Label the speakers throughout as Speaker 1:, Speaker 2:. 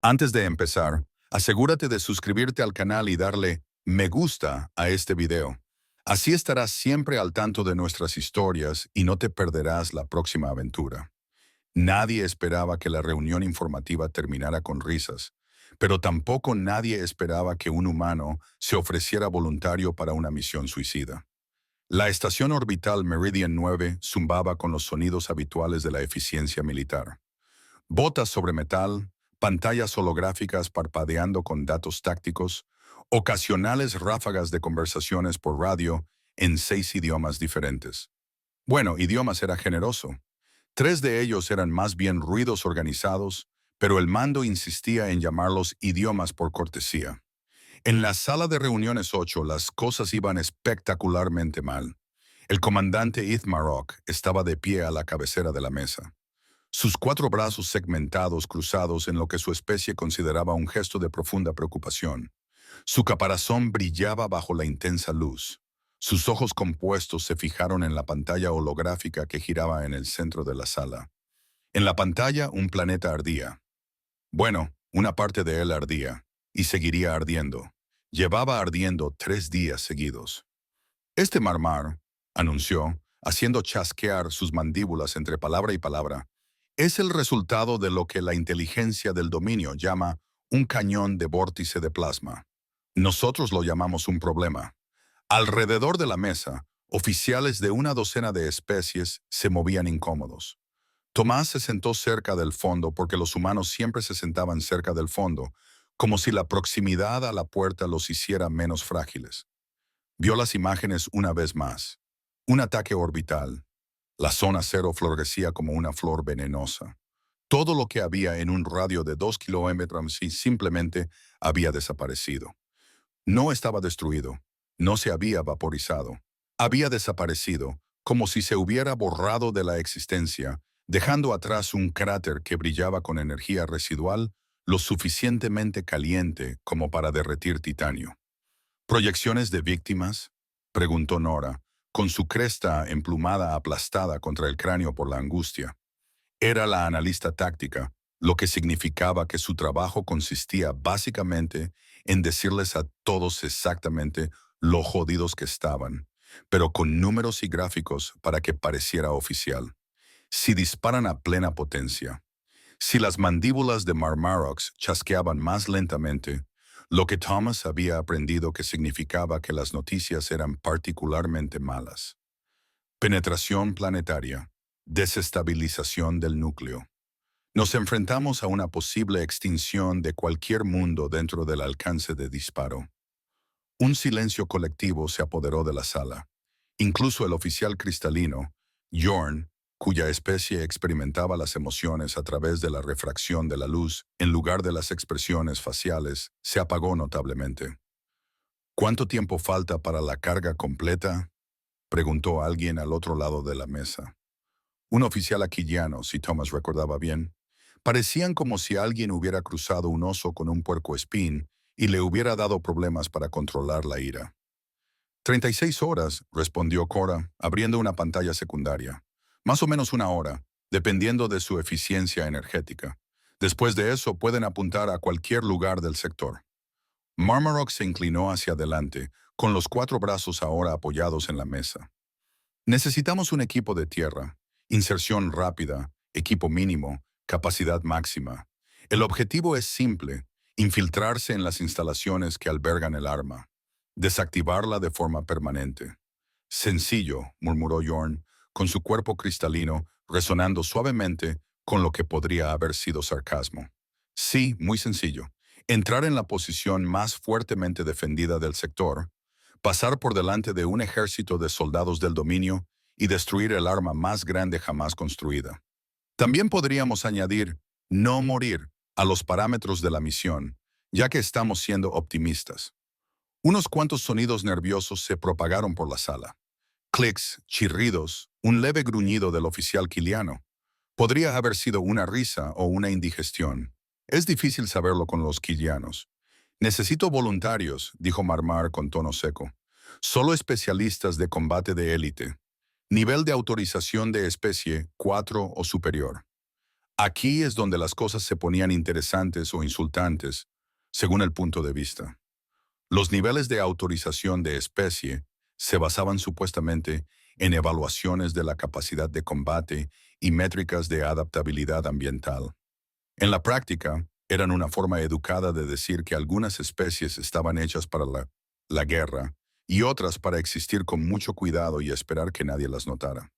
Speaker 1: Antes de empezar, asegúrate de suscribirte al canal y darle me gusta a este video. Así estarás siempre al tanto de nuestras historias y no te perderás la próxima aventura. Nadie esperaba que la reunión informativa terminara con risas, pero tampoco nadie esperaba que un humano se ofreciera voluntario para una misión suicida. La estación orbital Meridian 9 zumbaba con los sonidos habituales de la eficiencia militar. Botas sobre metal, pantallas holográficas parpadeando con datos tácticos, ocasionales ráfagas de conversaciones por radio en 6 idiomas diferentes. Bueno, idiomas era generoso. 3 de ellos eran más bien ruidos organizados, pero el mando insistía en llamarlos idiomas por cortesía. En la sala de reuniones 8 las cosas iban espectacularmente mal. El comandante Ithmarok estaba de pie a la cabecera de la mesa. Sus 4 brazos segmentados cruzados en lo que su especie consideraba un gesto de profunda preocupación. Su caparazón brillaba bajo la intensa luz. Sus ojos compuestos se fijaron en la pantalla holográfica que giraba en el centro de la sala. En la pantalla un planeta ardía. Bueno, una parte de él ardía, y seguiría ardiendo. Llevaba ardiendo 3 días seguidos. Este Marmar, anunció, haciendo chasquear sus mandíbulas entre palabra y palabra, es el resultado de lo que la inteligencia del dominio llama un cañón de vórtice de plasma. Nosotros lo llamamos un problema. Alrededor de la mesa, oficiales de una docena de especies se movían incómodos. Tomás se sentó cerca del fondo porque los humanos siempre se sentaban cerca del fondo, como si la proximidad a la puerta los hiciera menos frágiles. Vio las imágenes una vez más. Un ataque orbital. La zona cero florecía como una flor venenosa. Todo lo que había en un radio de 2 kilómetros simplemente había desaparecido. No estaba destruido, no se había vaporizado. Había desaparecido, como si se hubiera borrado de la existencia, dejando atrás un cráter que brillaba con energía residual lo suficientemente caliente como para derretir titanio. ¿Proyecciones de víctimas?, preguntó Nora, con su cresta emplumada aplastada contra el cráneo por la angustia. Era la analista táctica, lo que significaba que su trabajo consistía básicamente en decirles a todos exactamente lo jodidos que estaban, pero con números y gráficos para que pareciera oficial. Si disparan a plena potencia, si las mandíbulas de Marmarox chasqueaban más lentamente, lo que Thomas había aprendido que significaba que las noticias eran particularmente malas. Penetración planetaria. Desestabilización del núcleo. Nos enfrentamos a una posible extinción de cualquier mundo dentro del alcance de disparo. Un silencio colectivo se apoderó de la sala. Incluso el oficial cristalino, Jorn, cuya especie experimentaba las emociones a través de la refracción de la luz en lugar de las expresiones faciales, se apagó notablemente. ¿Cuánto tiempo falta para la carga completa?, preguntó alguien al otro lado de la mesa. Un oficial aquiliano, si Thomas recordaba bien. Parecían como si alguien hubiera cruzado un oso con un puercoespín y le hubiera dado problemas para controlar la ira. 36 horas, respondió Cora, abriendo una pantalla secundaria. Más o menos una hora, dependiendo de su eficiencia energética. Después de eso pueden apuntar a cualquier lugar del sector. Marmarock se inclinó hacia adelante, con los 4 brazos ahora apoyados en la mesa. Necesitamos un equipo de tierra, inserción rápida, equipo mínimo, capacidad máxima. El objetivo es simple, infiltrarse en las instalaciones que albergan el arma, desactivarla de forma permanente. Sencillo, murmuró Jorn, con su cuerpo cristalino resonando suavemente con lo que podría haber sido sarcasmo. Sí, muy sencillo. Entrar en la posición más fuertemente defendida del sector, pasar por delante de un ejército de soldados del dominio y destruir el arma más grande jamás construida. También podríamos añadir, no morir, a los parámetros de la misión, ya que estamos siendo optimistas. Unos cuantos sonidos nerviosos se propagaron por la sala. Clics, chirridos, un leve gruñido del oficial quiliano. Podría haber sido una risa o una indigestión. Es difícil saberlo con los quilianos. Necesito voluntarios, dijo Marmar con tono seco. Solo especialistas de combate de élite. Nivel de autorización de especie 4 o superior. Aquí es donde las cosas se ponían interesantes o insultantes, según el punto de vista. Los niveles de autorización de especie se basaban supuestamente en evaluaciones de la capacidad de combate y métricas de adaptabilidad ambiental. En la práctica, eran una forma educada de decir que algunas especies estaban hechas para la guerra y otras para existir con mucho cuidado y esperar que nadie las notara.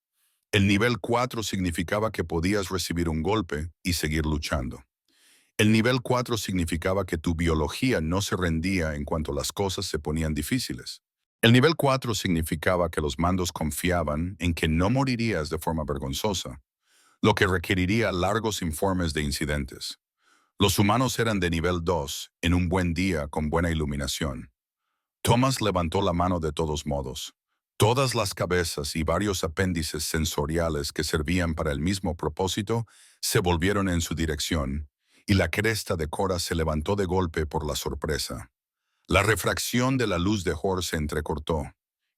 Speaker 1: El nivel 4 significaba que podías recibir un golpe y seguir luchando. El nivel 4 significaba que tu biología no se rendía en cuanto las cosas se ponían difíciles. El nivel 4 significaba que los mandos confiaban en que no morirías de forma vergonzosa, lo que requeriría largos informes de incidentes. Los humanos eran de nivel 2, en un buen día con buena iluminación. Thomas levantó la mano de todos modos. Todas las cabezas y varios apéndices sensoriales que servían para el mismo propósito se volvieron en su dirección, y la cresta de Cora se levantó de golpe por la sorpresa. La refracción de la luz de Hor se entrecortó.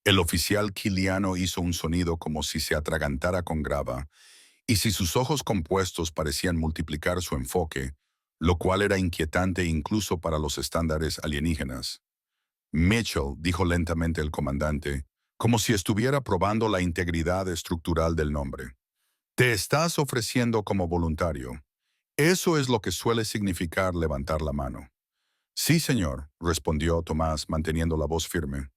Speaker 1: El oficial Kiliano hizo un sonido como si se atragantara con grava, y si sus ojos compuestos parecían multiplicar su enfoque, lo cual era inquietante incluso para los estándares alienígenas. Mitchell, dijo lentamente el comandante, como si estuviera probando la integridad estructural del nombre. Te estás ofreciendo como voluntario. Eso es lo que suele significar levantar la mano. Sí, señor, respondió Tomás, manteniendo la voz firme.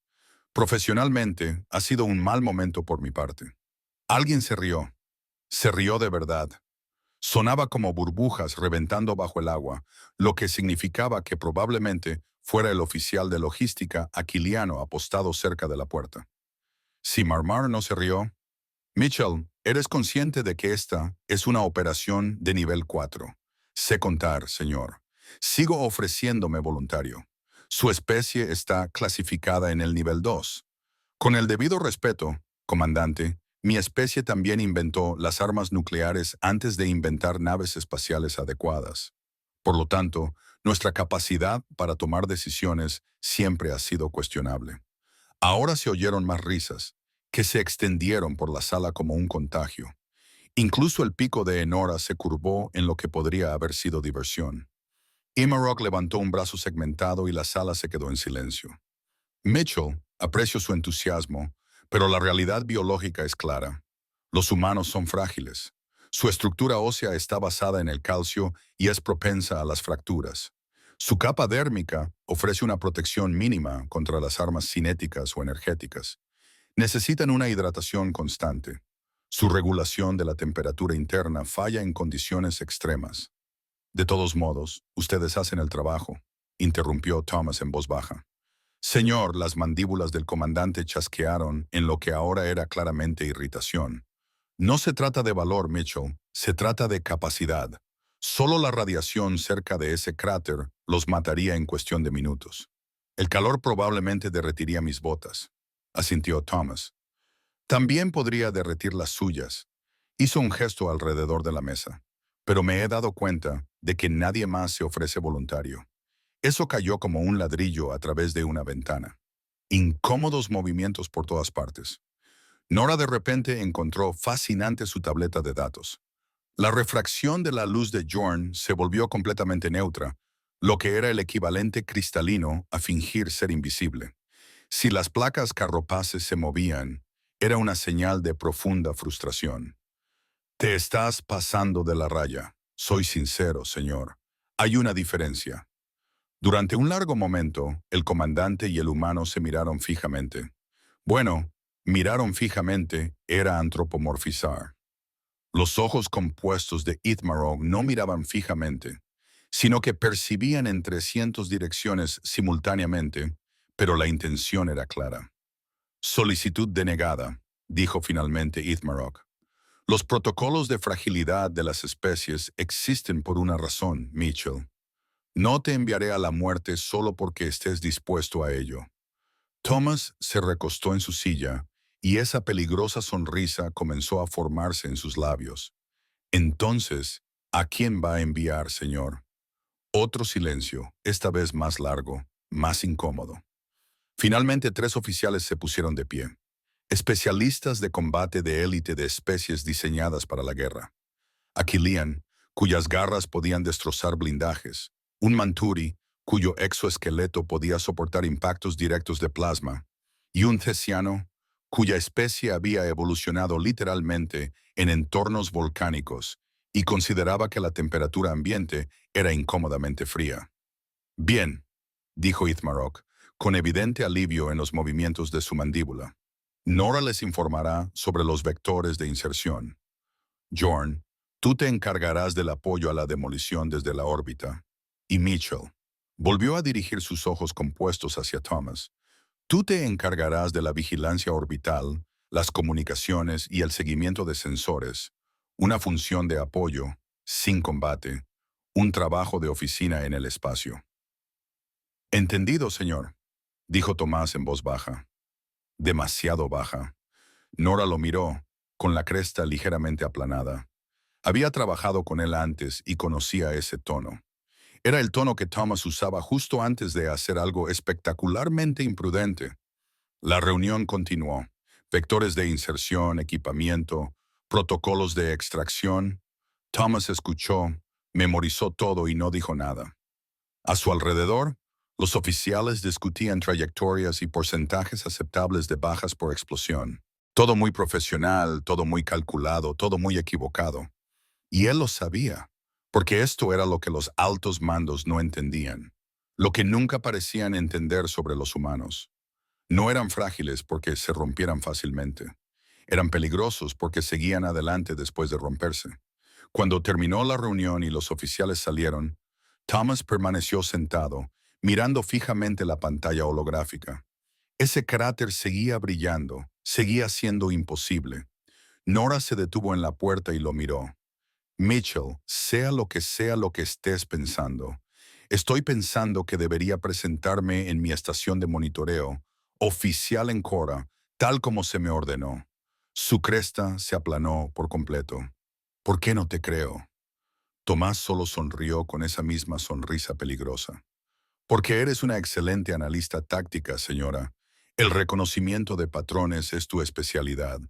Speaker 1: Profesionalmente, ha sido un mal momento por mi parte. Alguien se rió. Se rió de verdad. Sonaba como burbujas reventando bajo el agua, lo que significaba que probablemente fuera el oficial de logística Aquiliano apostado cerca de la puerta. Si Marmar no se rió, Mitchell, eres consciente de que esta es una operación de nivel 4. Sé contar, señor. Sigo ofreciéndome voluntario. Su especie está clasificada en el nivel 2. Con el debido respeto, comandante, mi especie también inventó las armas nucleares antes de inventar naves espaciales adecuadas. Por lo tanto, nuestra capacidad para tomar decisiones siempre ha sido cuestionable. Ahora se oyeron más risas, que se extendieron por la sala como un contagio. Incluso el pico de Enora se curvó en lo que podría haber sido diversión. Imarok levantó un brazo segmentado y la sala se quedó en silencio. Mitchell apreció su entusiasmo, pero la realidad biológica es clara. Los humanos son frágiles. Su estructura ósea está basada en el calcio y es propensa a las fracturas. Su capa dérmica ofrece una protección mínima contra las armas cinéticas o energéticas. Necesitan una hidratación constante. Su regulación de la temperatura interna falla en condiciones extremas. De todos modos, ustedes hacen el trabajo, interrumpió Thomas en voz baja. Señor, las mandíbulas del comandante chasquearon en lo que ahora era claramente irritación. No se trata de valor, Mitchell, se trata de capacidad. Solo la radiación cerca de ese cráter los mataría en cuestión de minutos. El calor probablemente derretiría mis botas, asintió Thomas. También podría derretir las suyas. Hizo un gesto alrededor de la mesa, pero me he dado cuenta de que nadie más se ofrece voluntario. Eso cayó como un ladrillo a través de una ventana. Incómodos movimientos por todas partes. Nora de repente encontró fascinante su tableta de datos. La refracción de la luz de Jorn se volvió completamente neutra, lo que era el equivalente cristalino a fingir ser invisible. Si las placas carropaces se movían, era una señal de profunda frustración. Te estás pasando de la raya. Soy sincero, señor. Hay una diferencia. Durante un largo momento, el comandante y el humano se miraron fijamente. Bueno, miraron fijamente era antropomorfizar. Los ojos compuestos de Ithmarog no miraban fijamente, sino que percibían en 300 direcciones simultáneamente, pero la intención era clara. Solicitud denegada, dijo finalmente Ithmarog. Los protocolos de fragilidad de las especies existen por una razón, Mitchell. No te enviaré a la muerte solo porque estés dispuesto a ello. Thomas se recostó en su silla y esa peligrosa sonrisa comenzó a formarse en sus labios. Entonces, ¿a quién va a enviar, señor? Otro silencio, esta vez más largo, más incómodo. Finalmente, 3 oficiales se pusieron de pie. Especialistas de combate de élite de especies diseñadas para la guerra. Aquilian, cuyas garras podían destrozar blindajes, un Manturi, cuyo exoesqueleto podía soportar impactos directos de plasma, y un Thesiano, cuya especie había evolucionado literalmente en entornos volcánicos y consideraba que la temperatura ambiente era incómodamente fría. Bien, dijo Ithmarok, con evidente alivio en los movimientos de su mandíbula. Nora les informará sobre los vectores de inserción. Jorn, tú te encargarás del apoyo a la demolición desde la órbita. Y Mitchell volvió a dirigir sus ojos compuestos hacia Thomas. Tú te encargarás de la vigilancia orbital, las comunicaciones y el seguimiento de sensores, una función de apoyo, sin combate, un trabajo de oficina en el espacio. Entendido, señor, dijo Tomás en voz baja. Demasiado baja. Nora lo miró, con la cresta ligeramente aplanada. Había trabajado con él antes y conocía ese tono. Era el tono que Thomas usaba justo antes de hacer algo espectacularmente imprudente. La reunión continuó. Vectores de inserción, equipamiento, protocolos de extracción. Thomas escuchó, memorizó todo y no dijo nada. A su alrededor, los oficiales discutían trayectorias y porcentajes aceptables de bajas por explosión. Todo muy profesional, todo muy calculado, todo muy equivocado. Y él lo sabía, porque esto era lo que los altos mandos no entendían, lo que nunca parecían entender sobre los humanos. No eran frágiles porque se rompieran fácilmente. Eran peligrosos porque seguían adelante después de romperse. Cuando terminó la reunión y los oficiales salieron, Thomas permaneció sentado, mirando fijamente la pantalla holográfica. Ese cráter seguía brillando, seguía siendo imposible. Nora se detuvo en la puerta y lo miró. Mitchell, sea lo que estés pensando, estoy pensando que debería presentarme en mi estación de monitoreo, oficial en Cora, tal como se me ordenó. Su cresta se aplanó por completo. ¿Por qué no te creo? Tomás solo sonrió con esa misma sonrisa peligrosa. Porque eres una excelente analista táctica, señora. El reconocimiento de patrones es tu especialidad.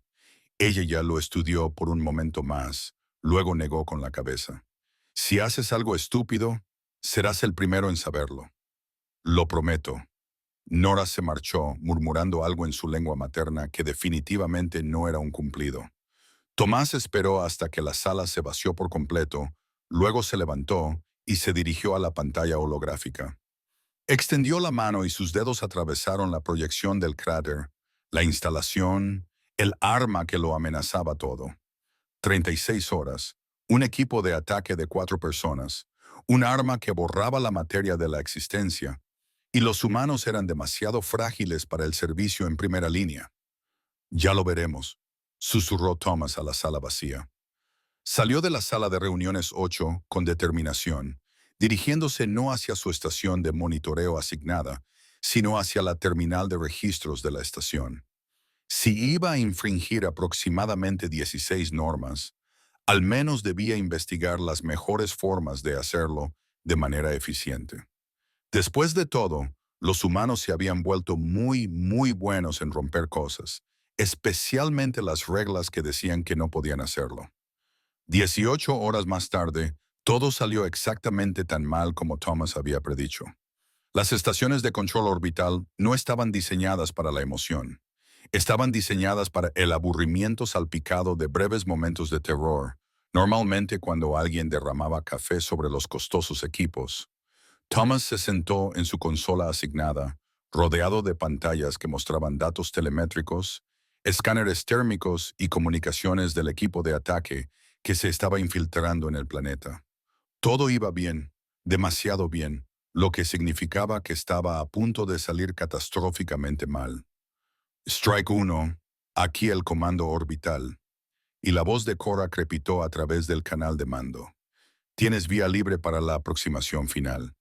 Speaker 1: Ella ya lo estudió por un momento más, luego negó con la cabeza. Si haces algo estúpido, serás el primero en saberlo. Lo prometo. Nora se marchó, murmurando algo en su lengua materna que definitivamente no era un cumplido. Tomás esperó hasta que la sala se vació por completo, luego se levantó y se dirigió a la pantalla holográfica. Extendió la mano y sus dedos atravesaron la proyección del cráter, la instalación, el arma que lo amenazaba todo. 36 horas, un equipo de ataque de 4 personas, un arma que borraba la materia de la existencia, y los humanos eran demasiado frágiles para el servicio en primera línea. Ya lo veremos, susurró Thomas a la sala vacía. Salió de la sala de reuniones 8 con determinación, dirigiéndose no hacia su estación de monitoreo asignada, sino hacia la terminal de registros de la estación. Si iba a infringir aproximadamente 16 normas, al menos debía investigar las mejores formas de hacerlo de manera eficiente. Después de todo, los humanos se habían vuelto muy buenos en romper cosas, especialmente las reglas que decían que no podían hacerlo. 18 horas más tarde, todo salió exactamente tan mal como Thomas había predicho. Las estaciones de control orbital no estaban diseñadas para la emoción. Estaban diseñadas para el aburrimiento salpicado de breves momentos de terror, normalmente cuando alguien derramaba café sobre los costosos equipos. Thomas se sentó en su consola asignada, rodeado de pantallas que mostraban datos telemétricos, escáneres térmicos y comunicaciones del equipo de ataque que se estaba infiltrando en el planeta. Todo iba bien, demasiado bien, lo que significaba que estaba a punto de salir catastróficamente mal. Strike 1, aquí el comando orbital. Y la voz de Cora crepitó a través del canal de mando. Tienes vía libre para la aproximación final.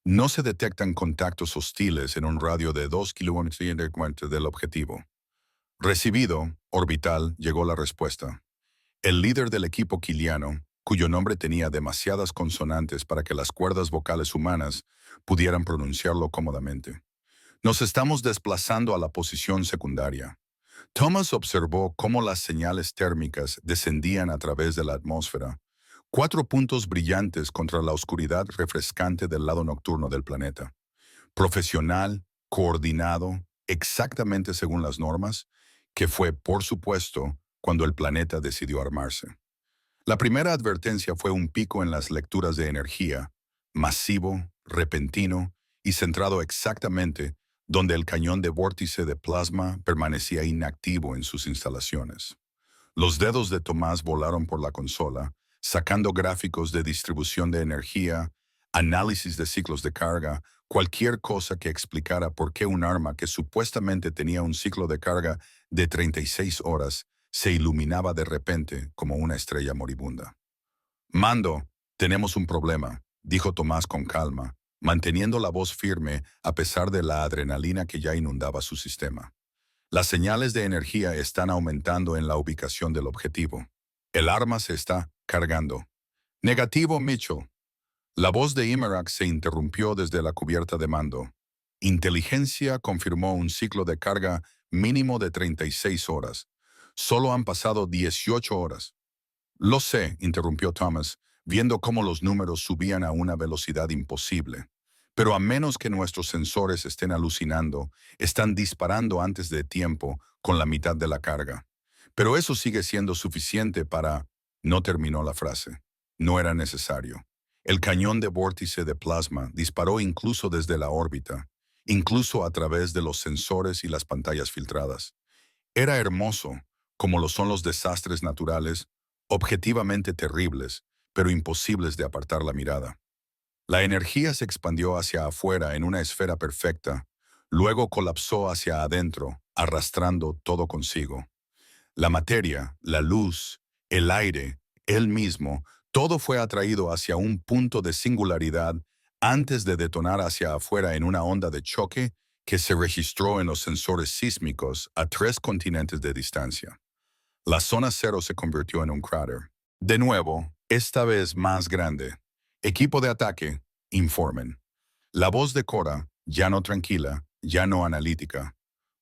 Speaker 1: No se detectan contactos hostiles en un radio de 2 kilómetros del objetivo. Recibido, orbital, llegó la respuesta. El líder del equipo quiliano, cuyo nombre tenía demasiadas consonantes para que las cuerdas vocales humanas pudieran pronunciarlo cómodamente. Nos estamos desplazando a la posición secundaria. Thomas observó cómo las señales térmicas descendían a través de la atmósfera, 4 puntos brillantes contra la oscuridad refrescante del lado nocturno del planeta. Profesional, coordinado, exactamente según las normas, que fue, por supuesto, cuando el planeta decidió armarse. La primera advertencia fue un pico en las lecturas de energía, masivo, repentino y centrado exactamente donde el cañón de vórtice de plasma permanecía inactivo en sus instalaciones. Los dedos de Tomás volaron por la consola, sacando gráficos de distribución de energía, análisis de ciclos de carga, cualquier cosa que explicara por qué un arma que supuestamente tenía un ciclo de carga de 36 horas se iluminaba de repente como una estrella moribunda. Mando, tenemos un problema, dijo Tomás con calma, manteniendo la voz firme a pesar de la adrenalina que ya inundaba su sistema. Las señales de energía están aumentando en la ubicación del objetivo. El arma se está cargando. Negativo, Mitchell. La voz de Imarac se interrumpió desde la cubierta de mando. Inteligencia confirmó un ciclo de carga mínimo de 36 horas. Solo han pasado 18 horas. Lo sé, interrumpió Thomas, viendo cómo los números subían a una velocidad imposible. Pero a menos que nuestros sensores estén alucinando, están disparando antes de tiempo con la mitad de la carga. Pero eso sigue siendo suficiente para... No terminó la frase. No era necesario. El cañón de vórtice de plasma disparó incluso desde la órbita, incluso a través de los sensores y las pantallas filtradas. Era hermoso, como lo son los desastres naturales, objetivamente terribles, pero imposibles de apartar la mirada. La energía se expandió hacia afuera en una esfera perfecta, luego colapsó hacia adentro, arrastrando todo consigo. La materia, la luz, el aire, él mismo, todo fue atraído hacia un punto de singularidad antes de detonar hacia afuera en una onda de choque que se registró en los sensores sísmicos a 3 continentes de distancia. La zona cero se convirtió en un cráter. De nuevo, esta vez más grande. Equipo de ataque, informen. La voz de Cora, ya no tranquila, ya no analítica.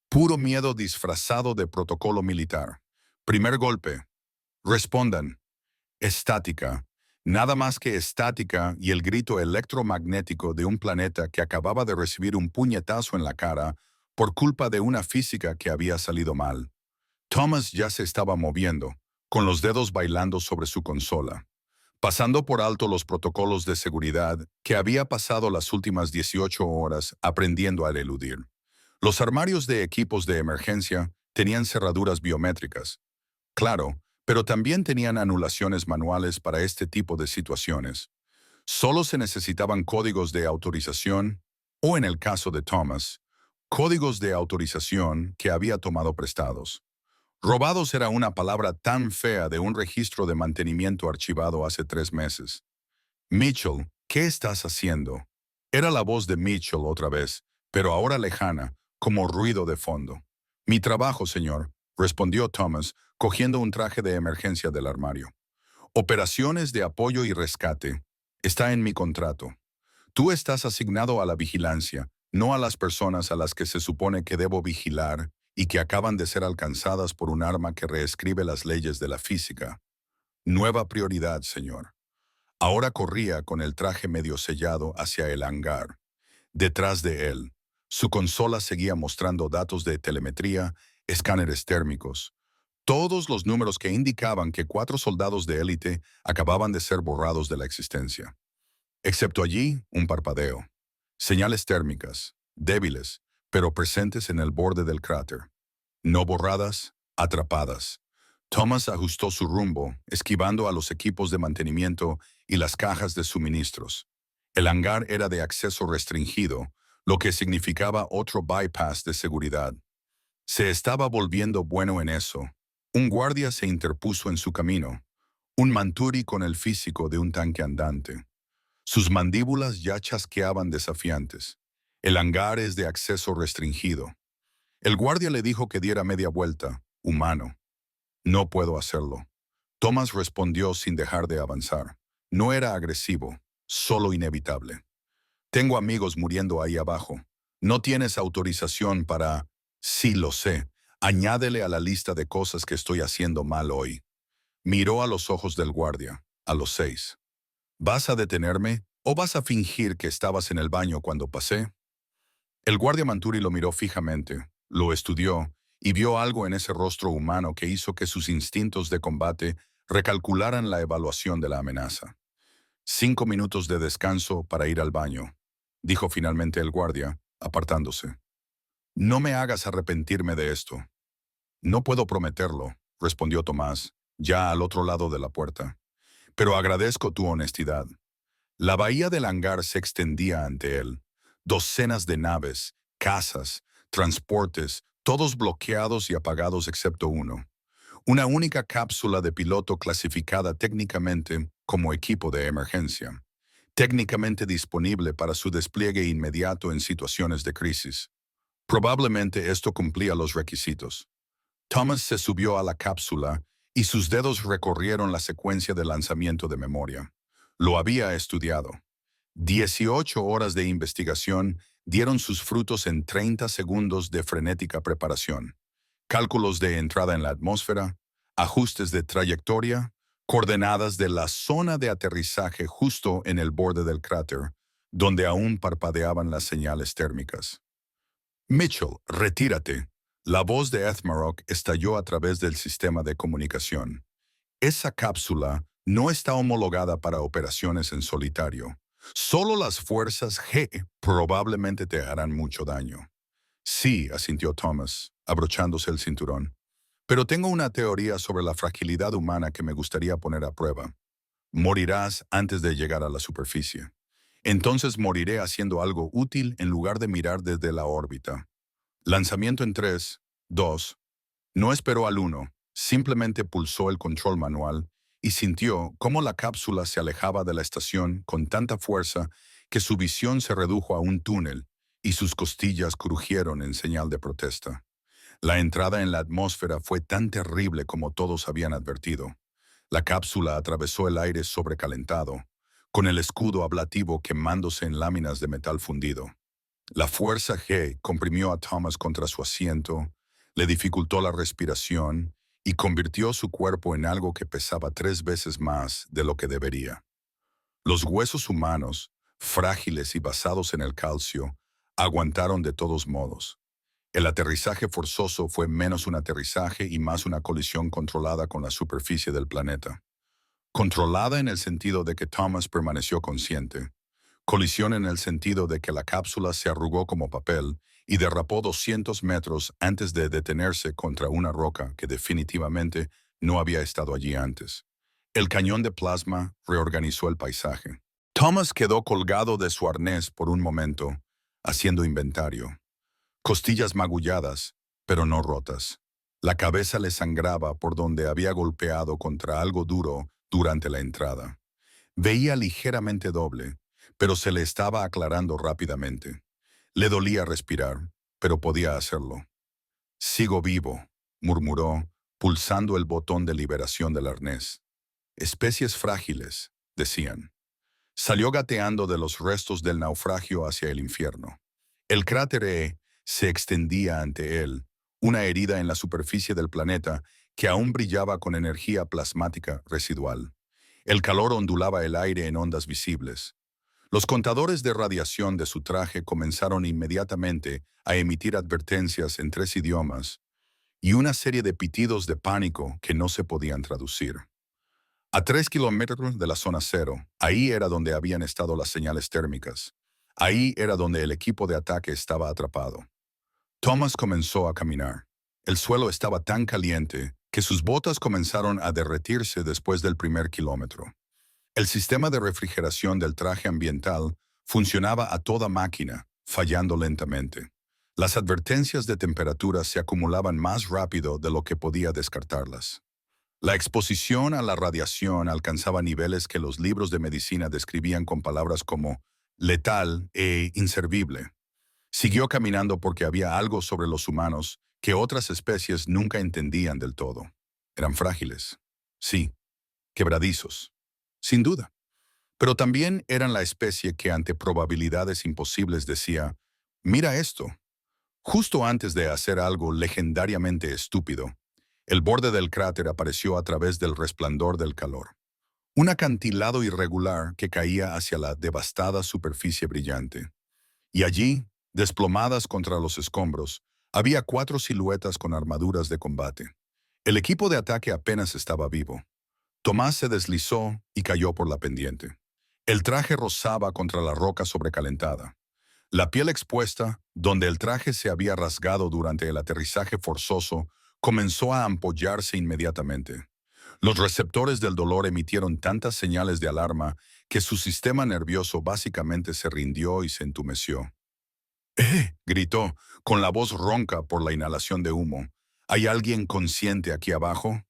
Speaker 1: Puro miedo disfrazado de protocolo militar. Primer golpe. Respondan. Estática. Nada más que estática y el grito electromagnético de un planeta que acababa de recibir un puñetazo en la cara por culpa de una física que había salido mal. Thomas ya se estaba moviendo, con los dedos bailando sobre su consola, pasando por alto los protocolos de seguridad que había pasado las últimas 18 horas aprendiendo a eludir. Los armarios de equipos de emergencia tenían cerraduras biométricas, claro, pero también tenían anulaciones manuales para este tipo de situaciones. Solo se necesitaban códigos de autorización, o en el caso de Thomas, códigos de autorización que había tomado prestados. Robados era una palabra tan fea de un registro de mantenimiento archivado hace 3 meses. Mitchell, ¿qué estás haciendo? Era la voz de Mitchell otra vez, pero ahora lejana, como ruido de fondo. Mi trabajo, señor, respondió Thomas, cogiendo un traje de emergencia del armario. Operaciones de apoyo y rescate. Está en mi contrato. Tú estás asignado a la vigilancia, no a las personas a las que se supone que debo vigilar y que acaban de ser alcanzadas por un arma que reescribe las leyes de la física. Nueva prioridad, señor. Ahora corría con el traje medio sellado hacia el hangar. Detrás de él, su consola seguía mostrando datos de telemetría, escáneres térmicos, todos los números que indicaban que 4 soldados de élite acababan de ser borrados de la existencia. Excepto allí, un parpadeo. Señales térmicas, débiles, pero presentes en el borde del cráter. No borradas, atrapadas. Thomas ajustó su rumbo, esquivando a los equipos de mantenimiento y las cajas de suministros. El hangar era de acceso restringido, lo que significaba otro bypass de seguridad. Se estaba volviendo bueno en eso. Un guardia se interpuso en su camino, un Manturi con el físico de un tanque andante. Sus mandíbulas ya chasqueaban desafiantes. El hangar es de acceso restringido. El guardia le dijo que diera media vuelta, humano. No puedo hacerlo. Thomas respondió sin dejar de avanzar. No era agresivo, solo inevitable. Tengo amigos muriendo ahí abajo. No tienes autorización para... Sí, lo sé. Añádele a la lista de cosas que estoy haciendo mal hoy. Miró a los ojos del guardia. A los 6. ¿Vas a detenerme o vas a fingir que estabas en el baño cuando pasé? El guardia Manturi lo miró fijamente, lo estudió y vio algo en ese rostro humano que hizo que sus instintos de combate recalcularan la evaluación de la amenaza. 5 minutos de descanso para ir al baño, dijo finalmente el guardia, apartándose. No me hagas arrepentirme de esto. No puedo prometerlo, respondió Tomás, ya al otro lado de la puerta. Pero agradezco tu honestidad. La bahía del hangar se extendía ante él. Docenas de naves, casas, transportes, todos bloqueados y apagados excepto uno. Una única cápsula de piloto clasificada técnicamente como equipo de emergencia, técnicamente disponible para su despliegue inmediato en situaciones de crisis. Probablemente esto cumplía los requisitos. Thomas se subió a la cápsula y sus dedos recorrieron la secuencia de lanzamiento de memoria. Lo había estudiado. 18 horas de investigación dieron sus frutos en 30 segundos de frenética preparación. Cálculos de entrada en la atmósfera, ajustes de trayectoria, coordenadas de la zona de aterrizaje justo en el borde del cráter, donde aún parpadeaban las señales térmicas. Mitchell, retírate. La voz de Ethmarock estalló a través del sistema de comunicación. Esa cápsula no está homologada para operaciones en solitario. Solo las fuerzas G probablemente te harán mucho daño. Sí, asintió Thomas, abrochándose el cinturón. Pero tengo una teoría sobre la fragilidad humana que me gustaría poner a prueba. Morirás antes de llegar a la superficie. Entonces moriré haciendo algo útil en lugar de mirar desde la órbita. Lanzamiento en 3, 2. No esperó al 1, simplemente pulsó el control manual y sintió cómo la cápsula se alejaba de la estación con tanta fuerza que su visión se redujo a un túnel y sus costillas crujieron en señal de protesta. La entrada en la atmósfera fue tan terrible como todos habían advertido. La cápsula atravesó el aire sobrecalentado, con el escudo ablativo quemándose en láminas de metal fundido. La fuerza G comprimió a Thomas contra su asiento, le dificultó la respiración y convirtió su cuerpo en algo que pesaba 3 veces más de lo que debería. Los huesos humanos, frágiles y basados en el calcio, aguantaron de todos modos. El aterrizaje forzoso fue menos un aterrizaje y más una colisión controlada con la superficie del planeta. Controlada en el sentido de que Thomas permaneció consciente. Colisión en el sentido de que la cápsula se arrugó como papel y derrapó 200 metros antes de detenerse contra una roca que definitivamente no había estado allí antes. El cañón de plasma reorganizó el paisaje. Thomas quedó colgado de su arnés por un momento, haciendo inventario. Costillas magulladas, pero no rotas. La cabeza le sangraba por donde había golpeado contra algo duro durante la entrada. Veía ligeramente doble, pero se le estaba aclarando rápidamente. Le dolía respirar, pero podía hacerlo. «Sigo vivo», murmuró, pulsando el botón de liberación del arnés. «Especies frágiles», decían. Salió gateando de los restos del naufragio hacia el infierno. El cráter E se extendía ante él, una herida en la superficie del planeta que aún brillaba con energía plasmática residual. El calor ondulaba el aire en ondas visibles. Los contadores de radiación de su traje comenzaron inmediatamente a emitir advertencias en 3 idiomas y una serie de pitidos de pánico que no se podían traducir. A 3 kilómetros de la zona cero, ahí era donde habían estado las señales térmicas. Ahí era donde el equipo de ataque estaba atrapado. Thomas comenzó a caminar. El suelo estaba tan caliente que sus botas comenzaron a derretirse después del primer kilómetro. El sistema de refrigeración del traje ambiental funcionaba a toda máquina, fallando lentamente. Las advertencias de temperatura se acumulaban más rápido de lo que podía descartarlas. La exposición a la radiación alcanzaba niveles que los libros de medicina describían con palabras como letal e inservible. Siguió caminando porque había algo sobre los humanos que otras especies nunca entendían del todo. Eran frágiles. Sí, quebradizos. Sin duda. Pero también eran la especie que ante probabilidades imposibles decía, «Mira esto». Justo antes de hacer algo legendariamente estúpido, el borde del cráter apareció a través del resplandor del calor. Un acantilado irregular que caía hacia la devastada superficie brillante. Y allí, desplomadas contra los escombros, había 4 siluetas con armaduras de combate. El equipo de ataque apenas estaba vivo. Tomás se deslizó y cayó por la pendiente. El traje rozaba contra la roca sobrecalentada. La piel expuesta, donde el traje se había rasgado durante el aterrizaje forzoso, comenzó a ampollarse inmediatamente. Los receptores del dolor emitieron tantas señales de alarma que su sistema nervioso básicamente se rindió y se entumeció. Gritó, con la voz ronca por la inhalación de humo. ¿Hay alguien consciente aquí abajo?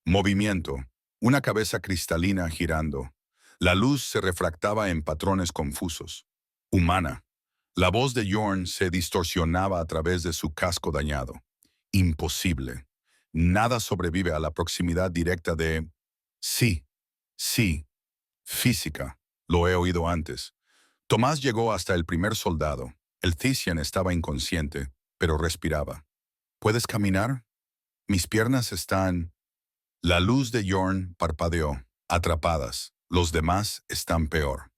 Speaker 1: Movimiento. Una cabeza cristalina girando. La luz se refractaba en patrones confusos. Humana. La voz de Jorn se distorsionaba a través de su casco dañado. Imposible. Nada sobrevive a la proximidad directa de... Sí, sí, física. Lo he oído antes. Tomás llegó hasta el primer soldado. El Thician estaba inconsciente, pero respiraba. ¿Puedes caminar? Mis piernas están... La luz de Jorn parpadeó, atrapadas. Los demás están peor.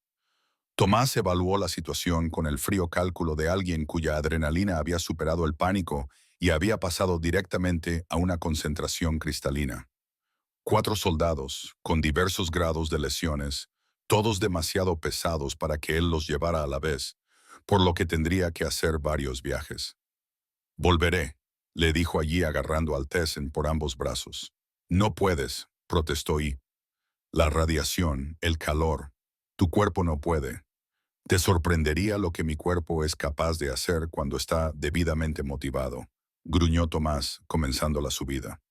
Speaker 1: Tomás evaluó la situación con el frío cálculo de alguien cuya adrenalina había superado el pánico y había pasado directamente a una concentración cristalina. 4 soldados, con diversos grados de lesiones, todos demasiado pesados para que él los llevara a la vez, por lo que tendría que hacer varios viajes. Volveré, le dijo allí agarrando al Tessen por ambos brazos. No puedes, protestó Y. La radiación, el calor. Tu cuerpo no puede. Te sorprendería lo que mi cuerpo es capaz de hacer cuando está debidamente motivado, gruñó Tomás, comenzando la subida.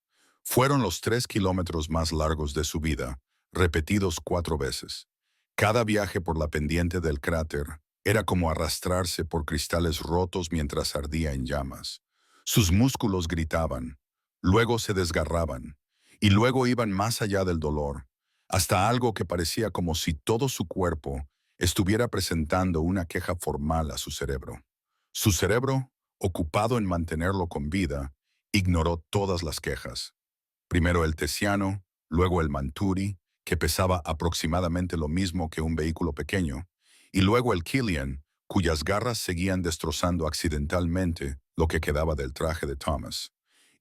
Speaker 1: Fueron los 3 kilómetros más largos de su vida, repetidos 4 veces. Cada viaje por la pendiente del cráter era como arrastrarse por cristales rotos mientras ardía en llamas. Sus músculos gritaban, luego se desgarraban, y luego iban más allá del dolor, hasta algo que parecía como si todo su cuerpo estuviera presentando una queja formal a su cerebro. Su cerebro, ocupado en mantenerlo con vida, ignoró todas las quejas. Primero el Tessiano, luego el Manturi, que pesaba aproximadamente lo mismo que un vehículo pequeño, y luego el Killian, cuyas garras seguían destrozando accidentalmente lo que quedaba del traje de Thomas.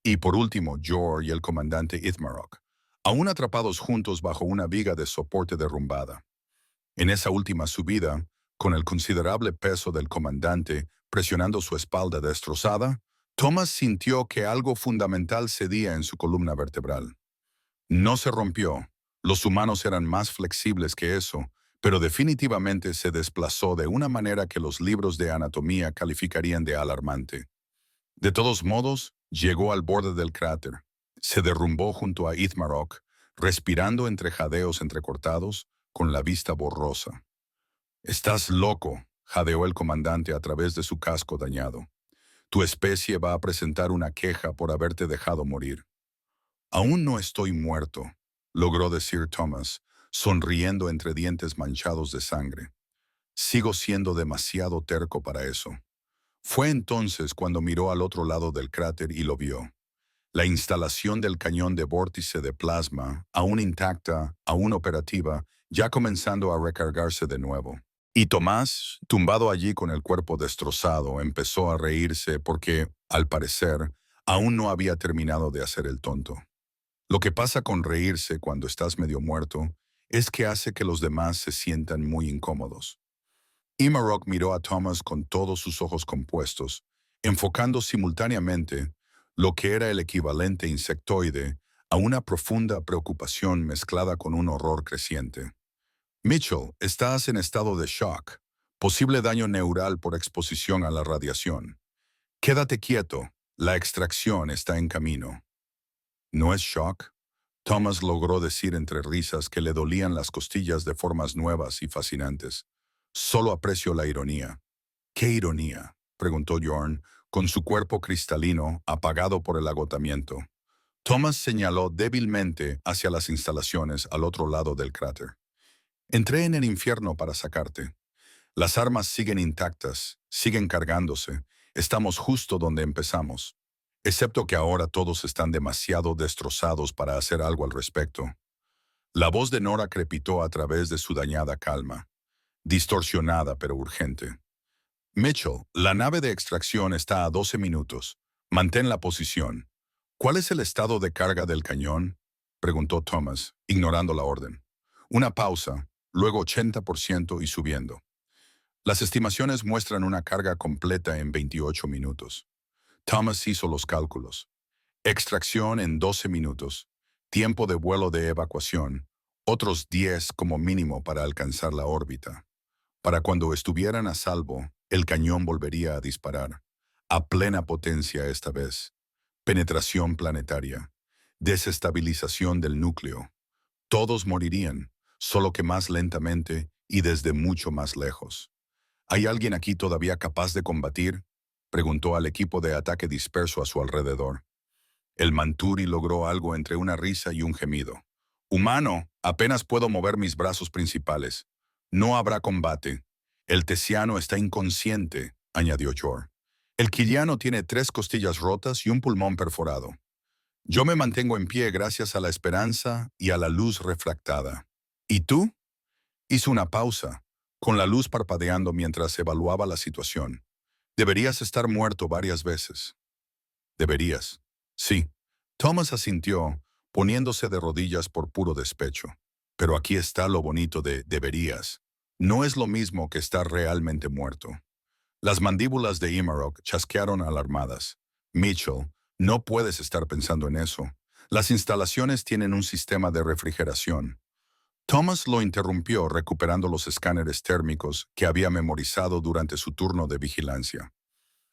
Speaker 1: Y por último, George y el comandante Ithmarok, aún atrapados juntos bajo una viga de soporte derrumbada. En esa última subida, con el considerable peso del comandante presionando su espalda destrozada, Thomas sintió que algo fundamental cedía en su columna vertebral. No se rompió, los humanos eran más flexibles que eso, pero definitivamente se desplazó de una manera que los libros de anatomía calificarían de alarmante. De todos modos, llegó al borde del cráter. Se derrumbó junto a Ithmarok, respirando entre jadeos entrecortados, con la vista borrosa. «Estás loco», jadeó el comandante a través de su casco dañado. «Tu especie va a presentar una queja por haberte dejado morir». «Aún no estoy muerto», logró decir Thomas, sonriendo entre dientes manchados de sangre. «Sigo siendo demasiado terco para eso». Fue entonces cuando miró al otro lado del cráter y lo vio. La instalación del cañón de vórtice de plasma, aún intacta, aún operativa, ya comenzando a recargarse de nuevo. Y Tomás, tumbado allí con el cuerpo destrozado, empezó a reírse porque, al parecer, aún no había terminado de hacer el tonto. Lo que pasa con reírse cuando estás medio muerto es que hace que los demás se sientan muy incómodos. Imarok miró a Thomas con todos sus ojos compuestos, enfocando simultáneamente lo que era el equivalente insectoide a una profunda preocupación mezclada con un horror creciente. «Mitchell, estás en estado de shock, posible daño neural por exposición a la radiación. Quédate quieto, la extracción está en camino». «¿No es shock?», Thomas logró decir entre risas que le dolían las costillas de formas nuevas y fascinantes. «Solo aprecio la ironía». «¿Qué ironía?», preguntó Jorn, con su cuerpo cristalino apagado por el agotamiento. Thomas señaló débilmente hacia las instalaciones al otro lado del cráter. «Entré en el infierno para sacarte. Las armas siguen intactas, siguen cargándose. Estamos justo donde empezamos. Excepto que ahora todos están demasiado destrozados para hacer algo al respecto». La voz de Nora crepitó a través de su dañada calma, distorsionada pero urgente. Mitchell, la nave de extracción está a 12 minutos. Mantén la posición. ¿Cuál es el estado de carga del cañón? Preguntó Thomas, ignorando la orden. Una pausa, luego 80% y subiendo. Las estimaciones muestran una carga completa en 28 minutos. Thomas hizo los cálculos. Extracción en 12 minutos. Tiempo de vuelo de evacuación. Otros 10 como mínimo para alcanzar la órbita. Para cuando estuvieran a salvo, el cañón volvería a disparar. A plena potencia esta vez. Penetración planetaria. Desestabilización del núcleo. Todos morirían, solo que más lentamente y desde mucho más lejos. ¿Hay alguien aquí todavía capaz de combatir? Preguntó al equipo de ataque disperso a su alrededor. El Manturi logró algo entre una risa y un gemido. Humano, apenas puedo mover mis brazos principales. No habrá combate. El tesiano está inconsciente, añadió Jor. El quiliano tiene 3 costillas rotas y un pulmón perforado. Yo me mantengo en pie gracias a la esperanza y a la luz refractada. ¿Y tú? Hizo una pausa, con la luz parpadeando mientras evaluaba la situación. Deberías estar muerto varias veces. Deberías. Sí. Thomas asintió, poniéndose de rodillas por puro despecho. Pero aquí está lo bonito de deberías. No es lo mismo que estar realmente muerto. Las mandíbulas de Imarok chasquearon alarmadas. Mitchell, no puedes estar pensando en eso. Las instalaciones tienen un sistema de refrigeración. Thomas lo interrumpió recuperando los escáneres térmicos que había memorizado durante su turno de vigilancia.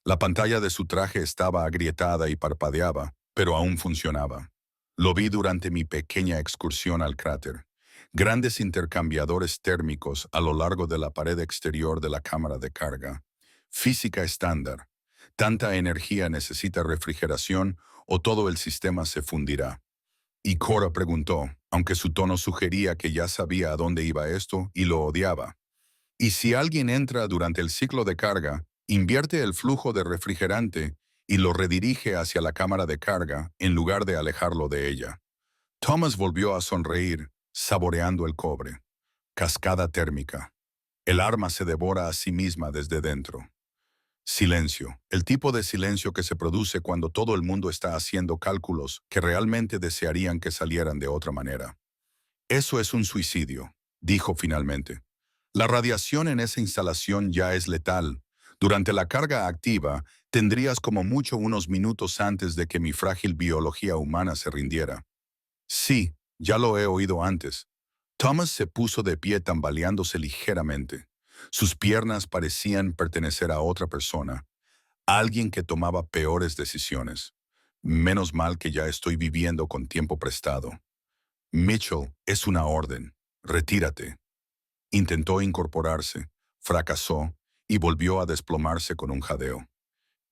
Speaker 1: La pantalla de su traje estaba agrietada y parpadeaba, pero aún funcionaba. Lo vi durante mi pequeña excursión al cráter. Grandes intercambiadores térmicos a lo largo de la pared exterior de la cámara de carga. Física estándar. Tanta energía necesita refrigeración o todo el sistema se fundirá. Y Cora preguntó, aunque su tono sugería que ya sabía a dónde iba esto y lo odiaba. ¿Y si alguien entra durante el ciclo de carga, invierte el flujo de refrigerante y lo redirige hacia la cámara de carga en lugar de alejarlo de ella? Thomas volvió a sonreír, saboreando el cobre. Cascada térmica. El arma se devora a sí misma desde dentro. Silencio. El tipo de silencio que se produce cuando todo el mundo está haciendo cálculos que realmente desearían que salieran de otra manera. Eso es un suicidio, dijo finalmente. La radiación en esa instalación ya es letal. Durante la carga activa, tendrías como mucho unos minutos antes de que mi frágil biología humana se rindiera. Sí, ya lo he oído antes. Thomas se puso de pie tambaleándose ligeramente. Sus piernas parecían pertenecer a otra persona, alguien que tomaba peores decisiones. Menos mal que ya estoy viviendo con tiempo prestado. Mitchell, es una orden. Retírate. Intentó incorporarse, fracasó y volvió a desplomarse con un jadeo.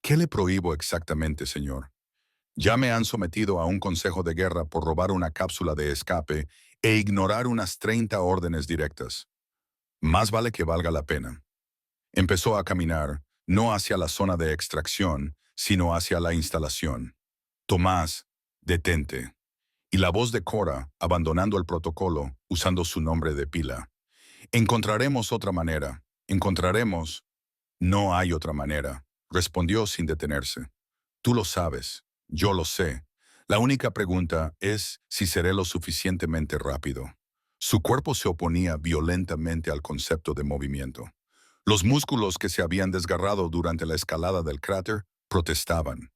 Speaker 1: ¿Qué le prohíbo exactamente, señor? Ya me han sometido a un consejo de guerra por robar una cápsula de escape e ignorar unas 30 órdenes directas. Más vale que valga la pena. Empezó a caminar, no hacia la zona de extracción, sino hacia la instalación. Tomás, detente. Y la voz de Cora, abandonando el protocolo, usando su nombre de pila. Encontraremos otra manera. Encontraremos. No hay otra manera, respondió sin detenerse. Tú lo sabes. Yo lo sé. La única pregunta es si seré lo suficientemente rápido. Su cuerpo se oponía violentamente al concepto de movimiento. Los músculos que se habían desgarrado durante la escalada del cráter protestaban.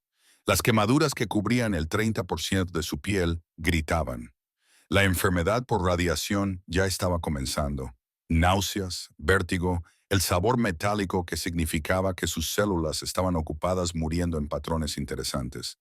Speaker 1: Las quemaduras que cubrían el 30% de su piel gritaban. La enfermedad por radiación ya estaba comenzando. Náuseas, vértigo, el sabor metálico que significaba que sus células estaban ocupadas muriendo en patrones interesantes.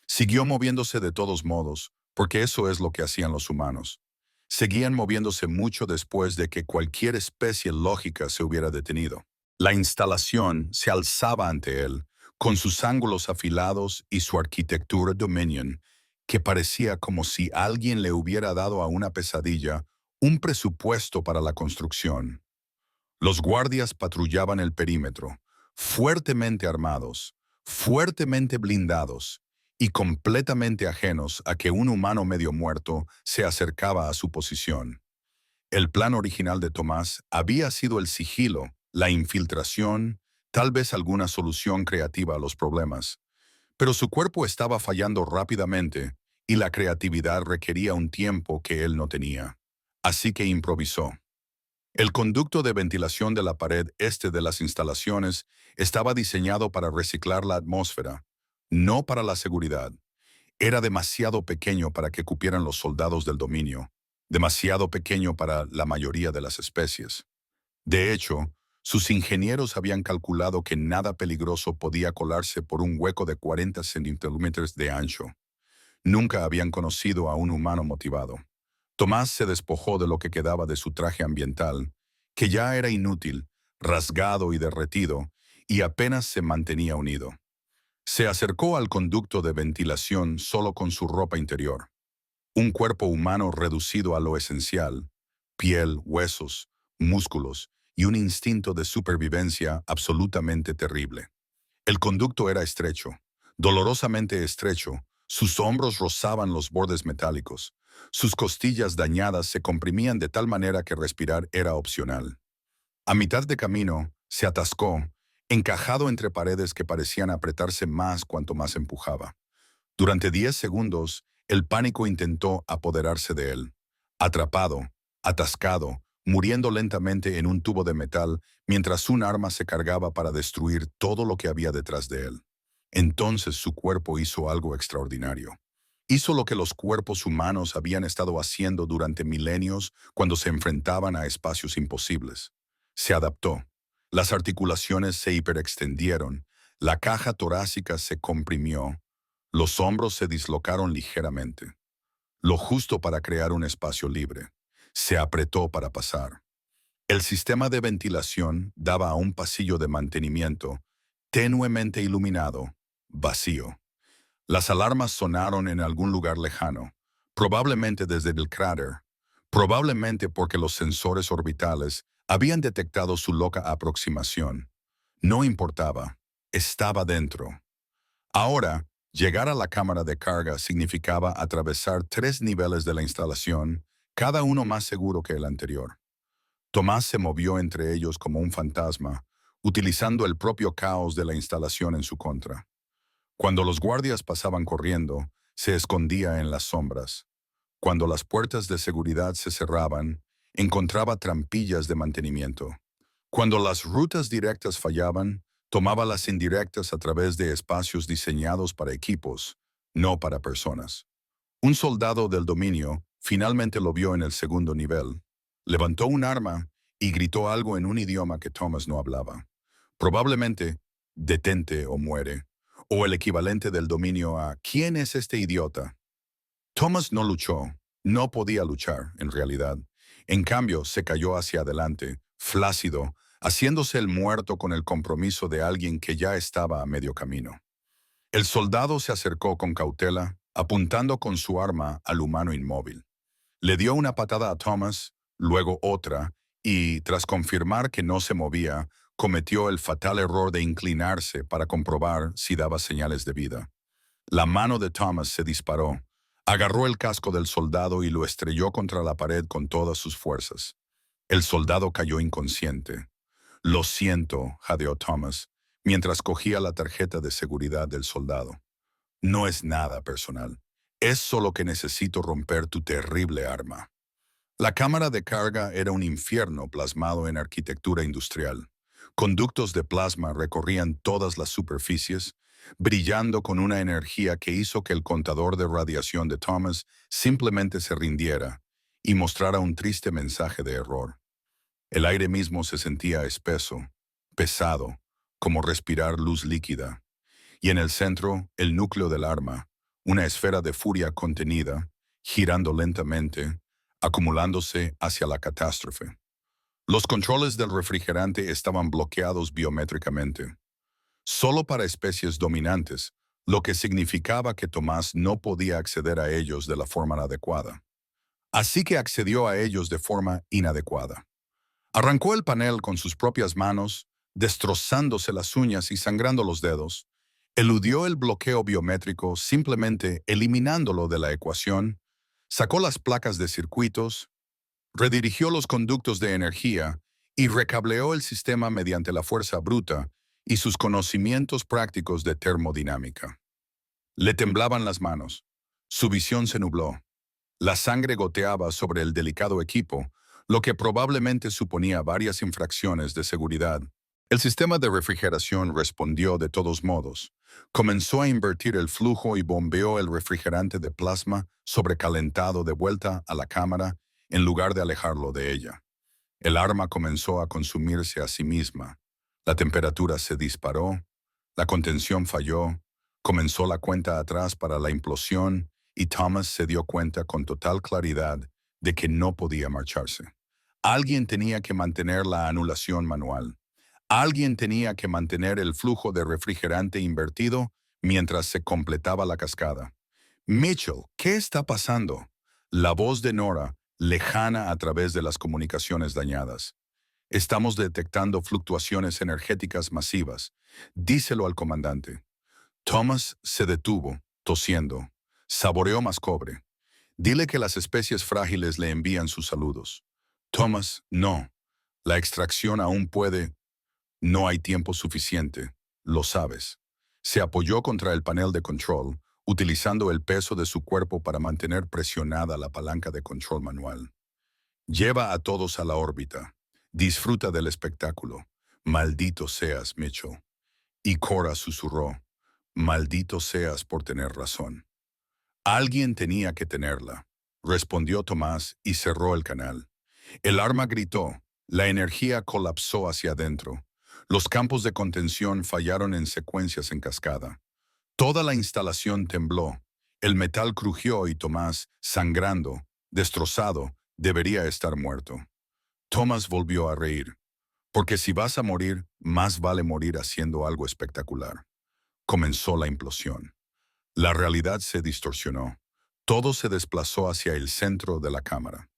Speaker 1: Siguió moviéndose de todos modos, porque eso es lo que hacían los humanos. Seguían moviéndose mucho después de que cualquier especie lógica se hubiera detenido. La instalación se alzaba ante él, con sus ángulos afilados y su arquitectura Dominion, que parecía como si alguien le hubiera dado a una pesadilla un presupuesto para la construcción. Los guardias patrullaban el perímetro, fuertemente armados, fuertemente blindados, y completamente ajenos a que un humano medio muerto se acercaba a su posición. El plan original de Tomás había sido el sigilo, la infiltración, tal vez alguna solución creativa a los problemas. Pero su cuerpo estaba fallando rápidamente y la creatividad requería un tiempo que él no tenía. Así que improvisó. El conducto de ventilación de la pared este de las instalaciones estaba diseñado para reciclar la atmósfera, no para la seguridad. Era demasiado pequeño para que cupieran los soldados del dominio, demasiado pequeño para la mayoría de las especies. De hecho, sus ingenieros habían calculado que nada peligroso podía colarse por un hueco de 40 centímetros de ancho. Nunca habían conocido a un humano motivado. Tomás se despojó de lo que quedaba de su traje ambiental, que ya era inútil, rasgado y derretido, y apenas se mantenía unido. Se acercó al conducto de ventilación solo con su ropa interior. Un cuerpo humano reducido a lo esencial, piel, huesos, músculos y un instinto de supervivencia absolutamente terrible. El conducto era estrecho, dolorosamente estrecho, sus hombros rozaban los bordes metálicos, sus costillas dañadas se comprimían de tal manera que respirar era opcional. A mitad de camino, se atascó, encajado entre paredes que parecían apretarse más cuanto más empujaba. Durante 10 segundos, el pánico intentó apoderarse de él. Atrapado, atascado, muriendo lentamente en un tubo de metal mientras un arma se cargaba para destruir todo lo que había detrás de él. Entonces su cuerpo hizo algo extraordinario. Hizo lo que los cuerpos humanos habían estado haciendo durante milenios cuando se enfrentaban a espacios imposibles. Se adaptó. Las articulaciones se hiperextendieron, la caja torácica se comprimió, los hombros se dislocaron ligeramente, lo justo para crear un espacio libre. Se apretó para pasar. El sistema de ventilación daba a un pasillo de mantenimiento, tenuemente iluminado, vacío. Las alarmas sonaron en algún lugar lejano, probablemente desde el cráter, probablemente porque los sensores orbitales habían detectado su loca aproximación. No importaba, estaba dentro. Ahora, llegar a la cámara de carga significaba atravesar 3 niveles de la instalación, cada uno más seguro que el anterior. Tomás se movió entre ellos como un fantasma, utilizando el propio caos de la instalación en su contra. Cuando los guardias pasaban corriendo, se escondía en las sombras. Cuando las puertas de seguridad se cerraban, encontraba trampillas de mantenimiento. Cuando las rutas directas fallaban, tomaba las indirectas a través de espacios diseñados para equipos, no para personas. Un soldado del dominio finalmente lo vio en el segundo nivel. Levantó un arma y gritó algo en un idioma que Thomas no hablaba. Probablemente, detente o muere, o el equivalente del dominio a ¿quién es este idiota? Thomas no luchó, no podía luchar, en realidad. En cambio, se cayó hacia adelante, flácido, haciéndose el muerto con el compromiso de alguien que ya estaba a medio camino. El soldado se acercó con cautela, apuntando con su arma al humano inmóvil. Le dio una patada a Thomas, luego otra, y, tras confirmar que no se movía, cometió el fatal error de inclinarse para comprobar si daba señales de vida. La mano de Thomas se disparó, agarró el casco del soldado y lo estrelló contra la pared con todas sus fuerzas. El soldado cayó inconsciente. Lo siento, jadeó Thomas, mientras cogía la tarjeta de seguridad del soldado. No es nada personal. Es solo que necesito romper tu terrible arma. La cámara de carga era un infierno plasmado en arquitectura industrial. Conductos de plasma recorrían todas las superficies, brillando con una energía que hizo que el contador de radiación de Thomas simplemente se rindiera y mostrara un triste mensaje de error. El aire mismo se sentía espeso, pesado, como respirar luz líquida. Y en el centro, el núcleo del arma, una esfera de furia contenida, girando lentamente, acumulándose hacia la catástrofe. Los controles del refrigerante estaban bloqueados biométricamente, solo para especies dominantes, lo que significaba que Tomás no podía acceder a ellos de la forma adecuada. Así que accedió a ellos de forma inadecuada. Arrancó el panel con sus propias manos, destrozándose las uñas y sangrando los dedos. Eludió el bloqueo biométrico simplemente eliminándolo de la ecuación, sacó las placas de circuitos, redirigió los conductos de energía y recableó el sistema mediante la fuerza bruta y sus conocimientos prácticos de termodinámica. Le temblaban las manos. Su visión se nubló. La sangre goteaba sobre el delicado equipo, lo que probablemente suponía varias infracciones de seguridad. El sistema de refrigeración respondió de todos modos. Comenzó a invertir el flujo y bombeó el refrigerante de plasma sobrecalentado de vuelta a la cámara en lugar de alejarlo de ella. El arma comenzó a consumirse a sí misma. La temperatura se disparó, la contención falló, comenzó la cuenta atrás para la implosión y Thomas se dio cuenta con total claridad de que no podía marcharse. Alguien tenía que mantener la anulación manual. Alguien tenía que mantener el flujo de refrigerante invertido mientras se completaba la cascada. Mitchell, ¿qué está pasando? La voz de Nora, lejana a través de las comunicaciones dañadas. Estamos detectando fluctuaciones energéticas masivas. Díselo al comandante. Thomas se detuvo, tosiendo. Saboreó más cobre. Dile que las especies frágiles le envían sus saludos. Thomas, no. La extracción aún puede. No hay tiempo suficiente. Lo sabes. Se apoyó contra el panel de control, utilizando el peso de su cuerpo para mantener presionada la palanca de control manual. Lleva a todos a la órbita. Disfruta del espectáculo. Maldito seas, Mitchell. Y Cora susurró. Maldito seas por tener razón. Alguien tenía que tenerla, respondió Tomás y cerró el canal. El arma gritó. La energía colapsó hacia adentro. Los campos de contención fallaron en secuencias en cascada. Toda la instalación tembló. El metal crujió y Tomás, sangrando, destrozado, debería estar muerto. Thomas volvió a reír. Porque si vas a morir, más vale morir haciendo algo espectacular. Comenzó la implosión. La realidad se distorsionó. Todo se desplazó hacia el centro de la cámara.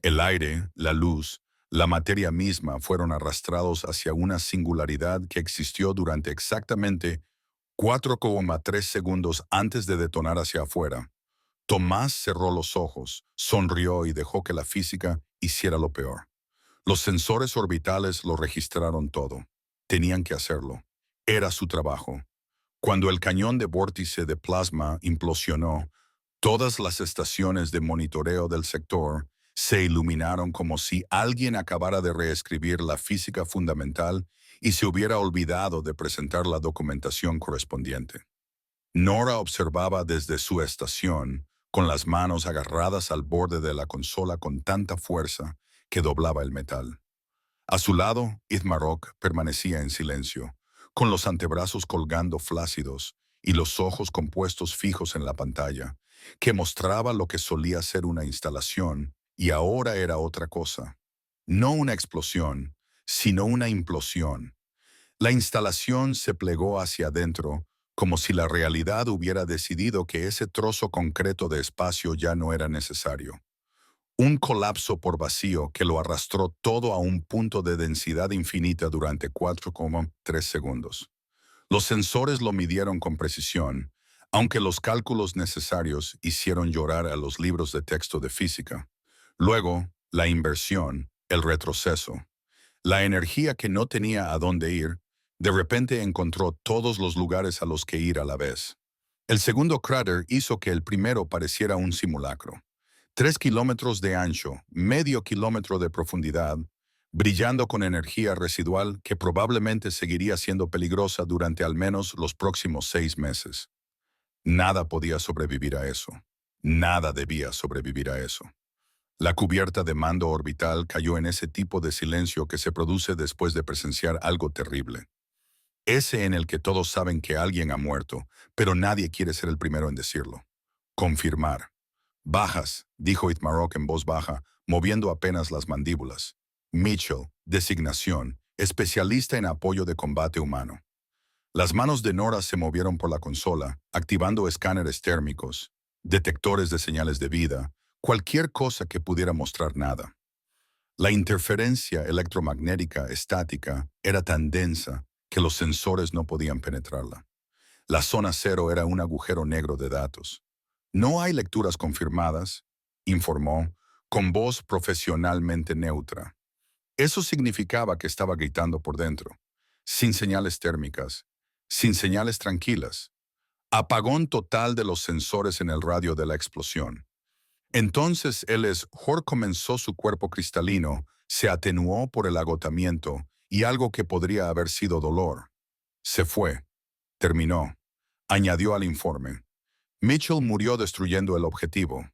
Speaker 1: El aire, la luz, la materia misma fueron arrastrados hacia una singularidad que existió durante exactamente 4,3 segundos antes de detonar hacia afuera. Tomás cerró los ojos, sonrió y dejó que la física hiciera lo peor. Los sensores orbitales lo registraron todo. Tenían que hacerlo. Era su trabajo. Cuando el cañón de vórtice de plasma implosionó, todas las estaciones de monitoreo del sector se iluminaron como si alguien acabara de reescribir la física fundamental y se hubiera olvidado de presentar la documentación correspondiente. Nora observaba desde su estación, con las manos agarradas al borde de la consola con tanta fuerza que doblaba el metal. A su lado, Izmarok permanecía en silencio, con los antebrazos colgando flácidos y los ojos compuestos fijos en la pantalla, que mostraba lo que solía ser una instalación y ahora era otra cosa. No una explosión, sino una implosión. La instalación se plegó hacia adentro, como si la realidad hubiera decidido que ese trozo concreto de espacio ya no era necesario. Un colapso por vacío que lo arrastró todo a un punto de densidad infinita durante 4,3 segundos. Los sensores lo midieron con precisión, aunque los cálculos necesarios hicieron llorar a los libros de texto de física. Luego, la inversión, el retroceso. La energía que no tenía a dónde ir, de repente encontró todos los lugares a los que ir a la vez. El segundo cráter hizo que el primero pareciera un simulacro. 3 kilómetros de ancho, medio kilómetro de profundidad, brillando con energía residual que probablemente seguiría siendo peligrosa durante al menos los próximos 6 meses. Nada podía sobrevivir a eso. Nada debía sobrevivir a eso. La cubierta de mando orbital cayó en ese tipo de silencio que se produce después de presenciar algo terrible. Ese en el que todos saben que alguien ha muerto, pero nadie quiere ser el primero en decirlo. Confirmar. Bajas, dijo Izmarok en voz baja, moviendo apenas las mandíbulas. Mitchell, designación, especialista en apoyo de combate humano. Las manos de Nora se movieron por la consola, activando escáneres térmicos, detectores de señales de vida, cualquier cosa que pudiera mostrar nada. La interferencia electromagnética estática era tan densa que los sensores no podían penetrarla. La zona cero era un agujero negro de datos. No hay lecturas confirmadas, informó, con voz profesionalmente neutra. Eso significaba que estaba gritando por dentro, sin señales térmicas, sin señales tranquilas. Apagón total de los sensores en el radio de la explosión. Entonces Hor comenzó su cuerpo cristalino, se atenuó por el agotamiento y algo que podría haber sido dolor. Se fue. Terminó. Añadió al informe. Mitchell murió destruyendo el objetivo.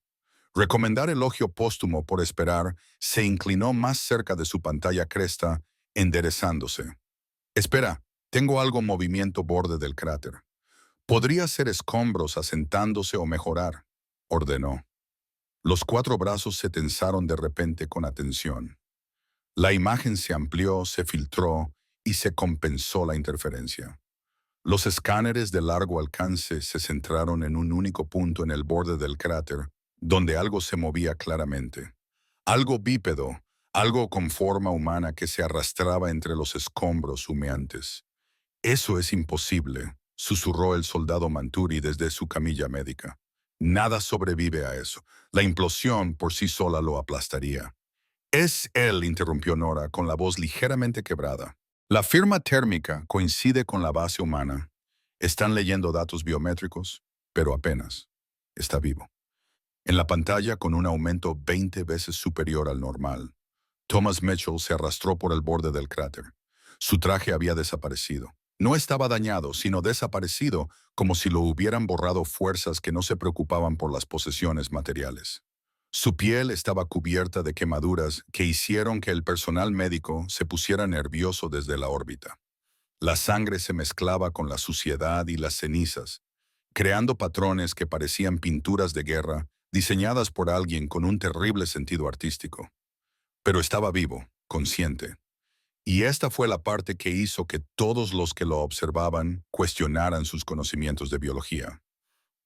Speaker 1: Recomendar elogio póstumo por esperar, se inclinó más cerca de su pantalla cresta, enderezándose. Espera, tengo algo en movimiento borde del cráter. Podría ser escombros asentándose o mejorar, ordenó. Los 4 brazos se tensaron de repente con atención. La imagen se amplió, se filtró y se compensó la interferencia. Los escáneres de largo alcance se centraron en un único punto en el borde del cráter, donde algo se movía claramente. Algo bípedo, algo con forma humana que se arrastraba entre los escombros humeantes. Eso es imposible, susurró el soldado Manturi desde su camilla médica. Nada sobrevive a eso. La implosión por sí sola lo aplastaría. Es él, interrumpió Nora con la voz ligeramente quebrada. La firma térmica coincide con la base humana. Están leyendo datos biométricos, pero apenas. Está vivo. En la pantalla, con un aumento 20 veces superior al normal, Thomas Mitchell se arrastró por el borde del cráter. Su traje había desaparecido. No estaba dañado, sino desaparecido, como si lo hubieran borrado fuerzas que no se preocupaban por las posesiones materiales. Su piel estaba cubierta de quemaduras que hicieron que el personal médico se pusiera nervioso desde la órbita. La sangre se mezclaba con la suciedad y las cenizas, creando patrones que parecían pinturas de guerra diseñadas por alguien con un terrible sentido artístico. Pero estaba vivo, consciente. Y esta fue la parte que hizo que todos los que lo observaban cuestionaran sus conocimientos de biología.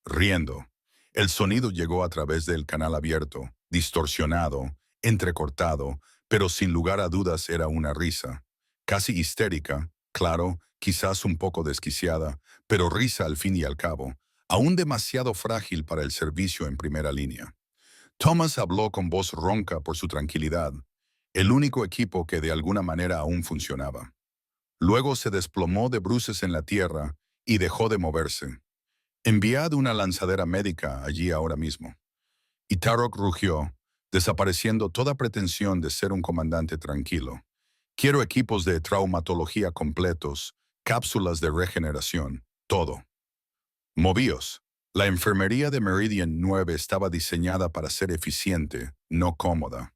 Speaker 1: Riendo, el sonido llegó a través del canal abierto, distorsionado, entrecortado, pero sin lugar a dudas era una risa. Casi histérica, claro, quizás un poco desquiciada, pero risa al fin y al cabo, aún demasiado frágil para el servicio en primera línea. Thomas habló con voz ronca por su tranquilidad, el único equipo que de alguna manera aún funcionaba. Luego se desplomó de bruces en la tierra y dejó de moverse. Enviad una lanzadera médica allí ahora mismo. Y Tarok rugió, desapareciendo toda pretensión de ser un comandante tranquilo. Quiero equipos de traumatología completos, cápsulas de regeneración, todo. Movíos. La enfermería de Meridian 9 estaba diseñada para ser eficiente, no cómoda.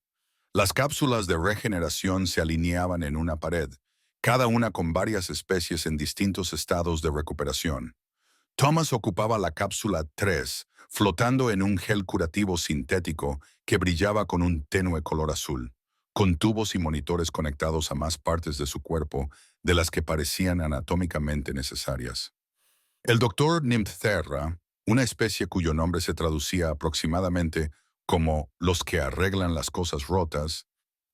Speaker 1: Las cápsulas de regeneración se alineaban en una pared, cada una con varias especies en distintos estados de recuperación. Thomas ocupaba la cápsula 3, flotando en un gel curativo sintético que brillaba con un tenue color azul, con tubos y monitores conectados a más partes de su cuerpo de las que parecían anatómicamente necesarias. El doctor Nimthera, una especie cuyo nombre se traducía aproximadamente como los que arreglan las cosas rotas,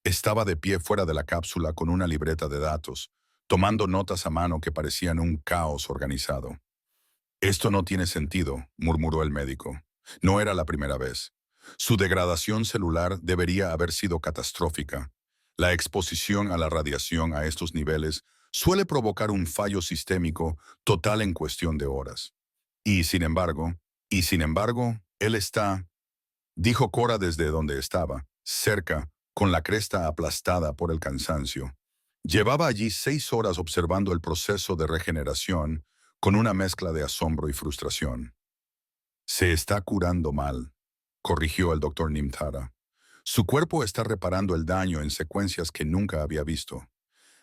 Speaker 1: estaba de pie fuera de la cápsula con una libreta de datos, tomando notas a mano que parecían un caos organizado. Esto no tiene sentido, murmuró el médico. No era la primera vez. Su degradación celular debería haber sido catastrófica. La exposición a la radiación a estos niveles suele provocar un fallo sistémico total en cuestión de horas. Y sin embargo, él está, dijo Cora desde donde estaba, cerca, con la cresta aplastada por el cansancio. Llevaba allí 6 horas observando el proceso de regeneración con una mezcla de asombro y frustración. Se está curando mal, corrigió el doctor Nimthara. Su cuerpo está reparando el daño en secuencias que nunca había visto.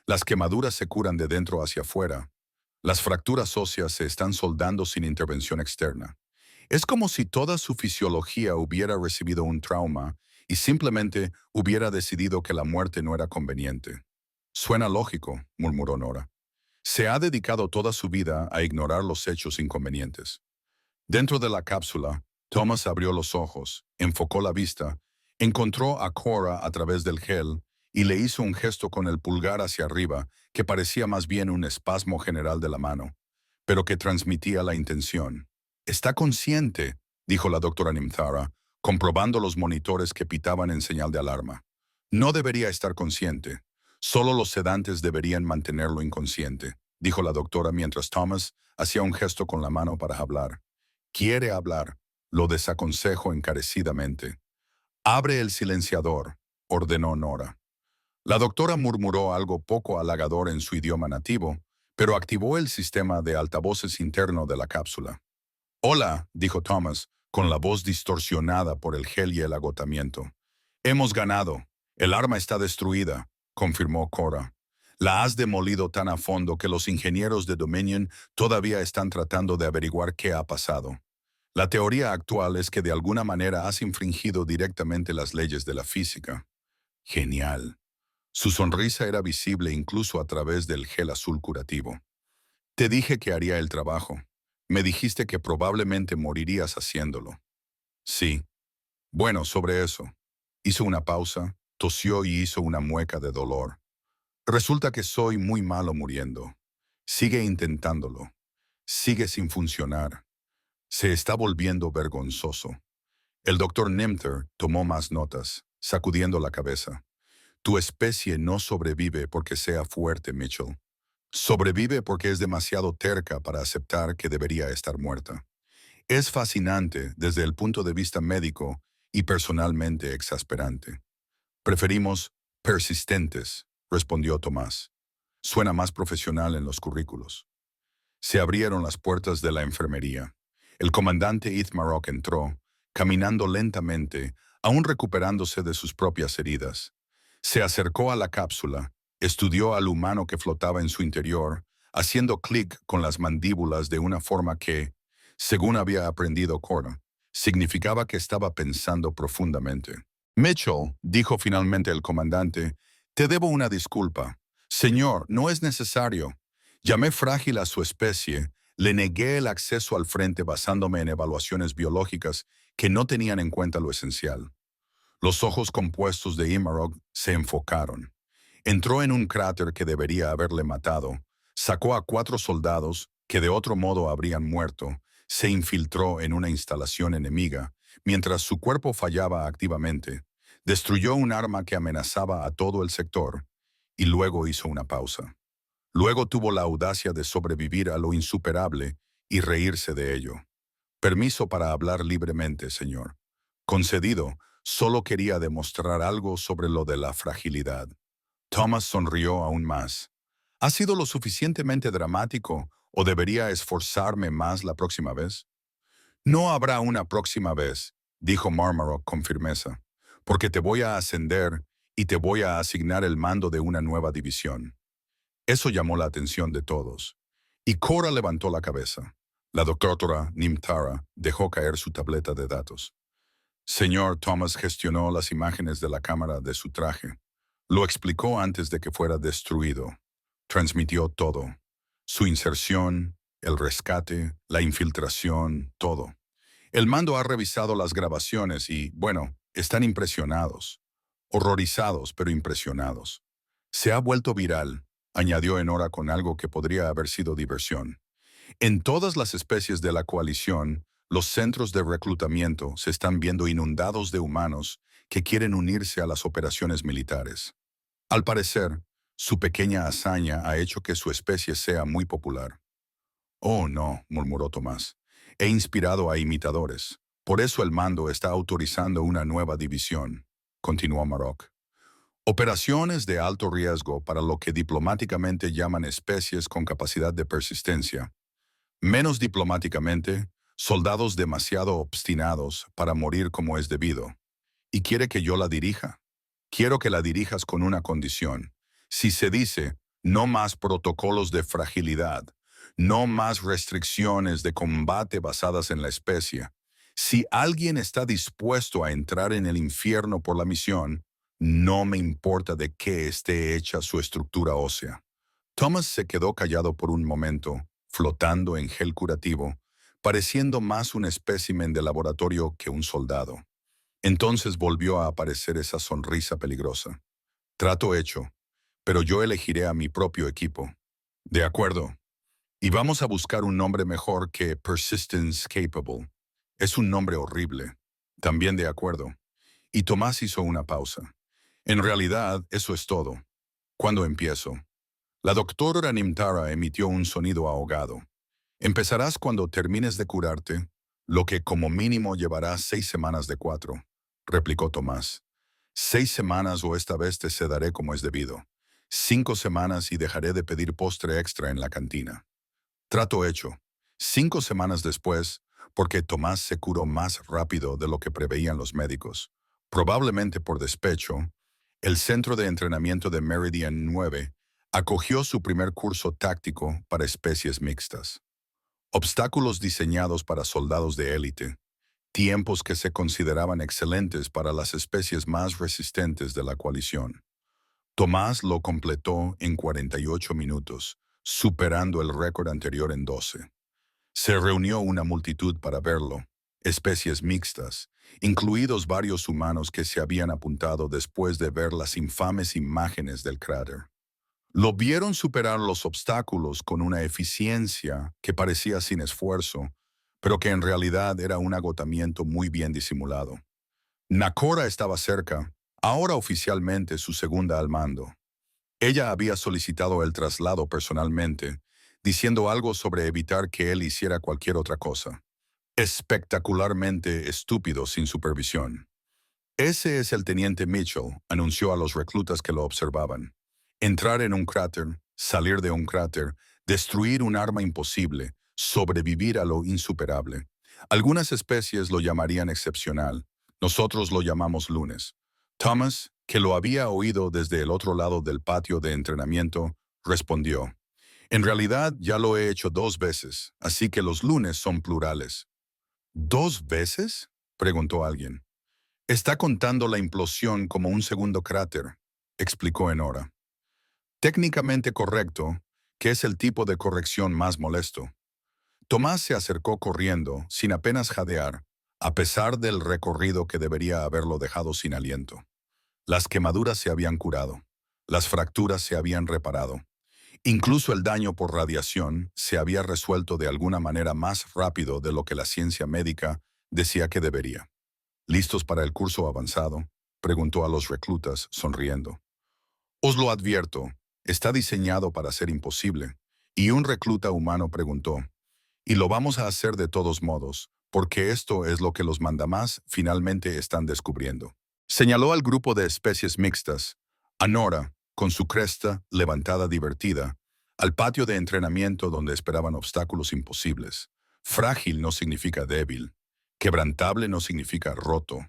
Speaker 1: Las quemaduras se curan de dentro hacia afuera. Las fracturas óseas se están soldando sin intervención externa. Es como si toda su fisiología hubiera recibido un trauma y simplemente hubiera decidido que la muerte no era conveniente. Suena lógico, murmuró Nora. Se ha dedicado toda su vida a ignorar los hechos inconvenientes. Dentro de la cápsula, Thomas abrió los ojos, enfocó la vista, encontró a Cora a través del gel y le hizo un gesto con el pulgar hacia arriba que parecía más bien un espasmo general de la mano. pero que transmitía la intención. «Está consciente», dijo la doctora Nimthara, comprobando los monitores que pitaban en señal de alarma. «No debería estar consciente. Solo los sedantes deberían mantenerlo inconsciente», dijo la doctora mientras Thomas hacía un gesto con la mano para hablar. «Quiere hablar», lo desaconsejo encarecidamente. «Abre el silenciador», ordenó Nora. La doctora murmuró algo poco halagador en su idioma nativo, pero activó el sistema de altavoces interno de la cápsula. «Hola», dijo Thomas, con la voz distorsionada por el gel y el agotamiento. «Hemos ganado. El arma está destruida», confirmó Cora. «La has demolido tan a fondo que los ingenieros de Dominion todavía están tratando de averiguar qué ha pasado. La teoría actual es que de alguna manera has infringido directamente las leyes de la física». «Genial». Su sonrisa era visible incluso a través del gel azul curativo. «Te dije que haría el trabajo. Me dijiste que probablemente morirías haciéndolo». «Sí». «Bueno, sobre eso». Hizo una pausa, tosió y hizo una mueca de dolor. «Resulta que soy muy malo muriendo. Sigue intentándolo. Sigue sin funcionar. Se está volviendo vergonzoso». El doctor Nimter tomó más notas, sacudiendo la cabeza. «Tu especie no sobrevive porque sea fuerte, Mitchell. Sobrevive porque es demasiado terca para aceptar que debería estar muerta. Es fascinante desde el punto de vista médico y personalmente exasperante». «Preferimos persistentes», respondió Tomás. «Suena más profesional en los currículos». Se abrieron las puertas de la enfermería. El comandante Ithmarok entró, caminando lentamente, aún recuperándose de sus propias heridas. Se acercó a la cápsula, estudió al humano que flotaba en su interior, haciendo clic con las mandíbulas de una forma que, según había aprendido Cora, significaba que estaba pensando profundamente. «Mitchell», dijo finalmente el comandante, «te debo una disculpa». «Señor, no es necesario. Llamé frágil a su especie, le negué el acceso al frente basándome en evaluaciones biológicas que no tenían en cuenta lo esencial». Los ojos compuestos de Imarok se enfocaron. Entró en un cráter que debería haberle matado, sacó a 4 soldados que de otro modo habrían muerto, se infiltró en una instalación enemiga, mientras su cuerpo fallaba activamente, destruyó un arma que amenazaba a todo el sector, y luego hizo una pausa. Luego tuvo la audacia de sobrevivir a lo insuperable y reírse de ello. «Permiso para hablar libremente, señor». «Concedido, solo quería demostrar algo sobre lo de la fragilidad». Thomas sonrió aún más. «¿Ha sido lo suficientemente dramático o debería esforzarme más la próxima vez?» «No habrá una próxima vez», dijo Marmarock con firmeza, «porque te voy a ascender y te voy a asignar el mando de una nueva división». Eso llamó la atención de todos. Y Cora levantó la cabeza. La doctora Nimtara dejó caer su tableta de datos. «Señor Thomas gestionó las imágenes de la cámara de su traje. Lo explicó antes de que fuera destruido. Transmitió todo. Su inserción, el rescate, la infiltración, todo. El mando ha revisado las grabaciones y, bueno, están impresionados. Horrorizados, pero impresionados. Se ha vuelto viral», añadió Enora con algo que podría haber sido diversión. «En todas las especies de la coalición, los centros de reclutamiento se están viendo inundados de humanos que quieren unirse a las operaciones militares. Al parecer, su pequeña hazaña ha hecho que su especie sea muy popular». «Oh, no», murmuró Tomás. «He inspirado a imitadores. Por eso el mando está autorizando una nueva división», continuó Marok. «Operaciones de alto riesgo para lo que diplomáticamente llaman especies con capacidad de persistencia. Menos diplomáticamente, soldados demasiado obstinados para morir como es debido. ¿Y quiere que yo la dirija? Quiero que la dirijas con una condición. Si se dice, no más protocolos de fragilidad, no más restricciones de combate basadas en la especie. Si alguien está dispuesto a entrar en el infierno por la misión, no me importa de qué esté hecha su estructura ósea». Thomas se quedó callado por un momento, flotando en gel curativo, pareciendo más un espécimen de laboratorio que un soldado. Entonces volvió a aparecer esa sonrisa peligrosa. «Trato hecho, pero yo elegiré a mi propio equipo». «De acuerdo». Y vamos a buscar un nombre mejor que Persistence Capable. Es un nombre horrible. También de acuerdo. Y Tomás hizo una pausa. En realidad, eso es todo. ¿Cuándo empiezo? La doctora Nimtara emitió un sonido ahogado. Empezarás cuando termines de curarte, lo que como mínimo llevará 6 semanas de 4, replicó Tomás. 6 semanas o esta vez te sedaré como es debido. 5 semanas y dejaré de pedir postre extra en la cantina. Trato hecho. 5 semanas después, porque Tomás se curó más rápido de lo que preveían los médicos, probablemente por despecho, el Centro de Entrenamiento de Meridian 9 acogió su primer curso táctico para especies mixtas. Obstáculos diseñados para soldados de élite, tiempos que se consideraban excelentes para las especies más resistentes de la coalición. Tomás lo completó en 48 minutos, superando el récord anterior en 12. Se reunió una multitud para verlo, especies mixtas, incluidos varios humanos que se habían apuntado después de ver las infames imágenes del cráter. Lo vieron superar los obstáculos con una eficiencia que parecía sin esfuerzo, pero que en realidad era un agotamiento muy bien disimulado. Nakora estaba cerca, ahora oficialmente su segunda al mando. Ella había solicitado el traslado personalmente, diciendo algo sobre evitar que él hiciera cualquier otra cosa. Espectacularmente estúpido sin supervisión. Ese es el teniente Mitchell, anunció a los reclutas que lo observaban. Entrar en un cráter, salir de un cráter, destruir un arma imposible, sobrevivir a lo insuperable. Algunas especies lo llamarían excepcional, nosotros lo llamamos lunes. Thomas, que lo había oído desde el otro lado del patio de entrenamiento, respondió, en realidad ya lo he hecho 2 veces, así que los lunes son plurales. ¿2 veces? Preguntó alguien. Está contando la implosión como un segundo cráter, explicó Enora. Técnicamente correcto, que es el tipo de corrección más molesto. Tomás se acercó corriendo, sin apenas jadear, a pesar del recorrido que debería haberlo dejado sin aliento. Las quemaduras se habían curado, las fracturas se habían reparado. Incluso el daño por radiación se había resuelto de alguna manera más rápido de lo que la ciencia médica decía que debería. ¿Listos para el curso avanzado?, preguntó a los reclutas, sonriendo. Os lo advierto, está diseñado para ser imposible. Y un recluta humano preguntó, y lo vamos a hacer de todos modos, porque esto es lo que los mandamás finalmente están descubriendo. Señaló al grupo de especies mixtas, a Nora, con su cresta levantada divertida, al patio de entrenamiento donde esperaban obstáculos imposibles. Frágil no significa débil, quebrantable no significa roto,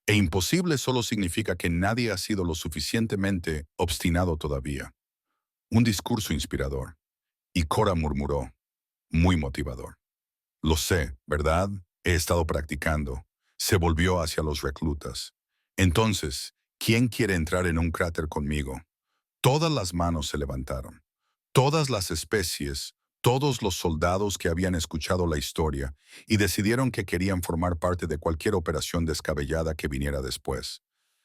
Speaker 1: e imposible solo significa que nadie ha sido lo suficientemente obstinado todavía. Un discurso inspirador. Y Cora murmuró, muy motivador. Lo sé, ¿verdad? He estado practicando. Se volvió hacia los reclutas. Entonces, ¿quién quiere entrar en un cráter conmigo? Todas las manos se levantaron. Todas las especies, todos los soldados que habían escuchado la historia y decidieron que querían formar parte de cualquier operación descabellada que viniera después.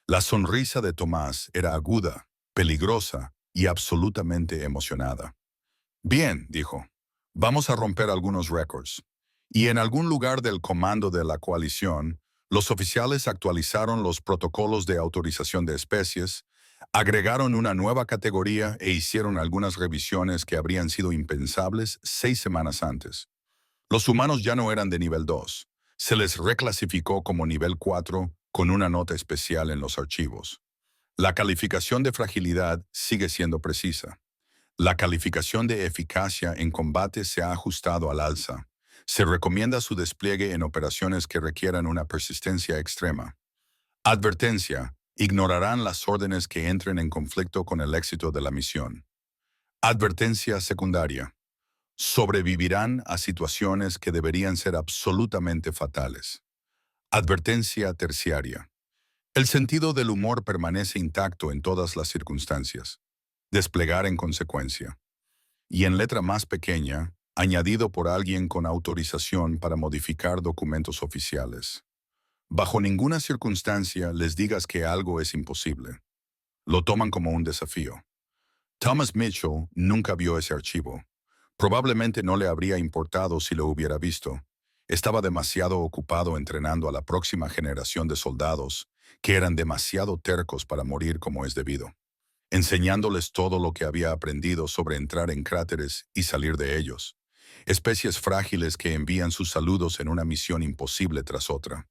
Speaker 1: La sonrisa de Tomás era aguda, peligrosa y absolutamente emocionada. Bien, dijo, vamos a romper algunos récords. Y en algún lugar del comando de la coalición, los oficiales actualizaron los protocolos de autorización de especies, agregaron una nueva categoría e hicieron algunas revisiones que habrían sido impensables 6 semanas antes. Los humanos ya no eran de nivel 2. Se les reclasificó como nivel 4 con una nota especial en los archivos. La calificación de fragilidad sigue siendo precisa. La calificación de eficacia en combate se ha ajustado al alza. Se recomienda su despliegue en operaciones que requieran una persistencia extrema. Advertencia: ignorarán las órdenes que entren en conflicto con el éxito de la misión. Advertencia secundaria: sobrevivirán a situaciones que deberían ser absolutamente fatales. Advertencia terciaria: el sentido del humor permanece intacto en todas las circunstancias. Desplegar en consecuencia. Y en letra más pequeña, añadido por alguien con autorización para modificar documentos oficiales. Bajo ninguna circunstancia les digas que algo es imposible. Lo toman como un desafío. Thomas Mitchell nunca vio ese archivo. Probablemente no le habría importado si lo hubiera visto. Estaba demasiado ocupado entrenando a la próxima generación de soldados, que eran demasiado tercos para morir como es debido, enseñándoles todo lo que había aprendido sobre entrar en cráteres y salir de ellos, especies frágiles que envían sus saludos en una misión imposible tras otra.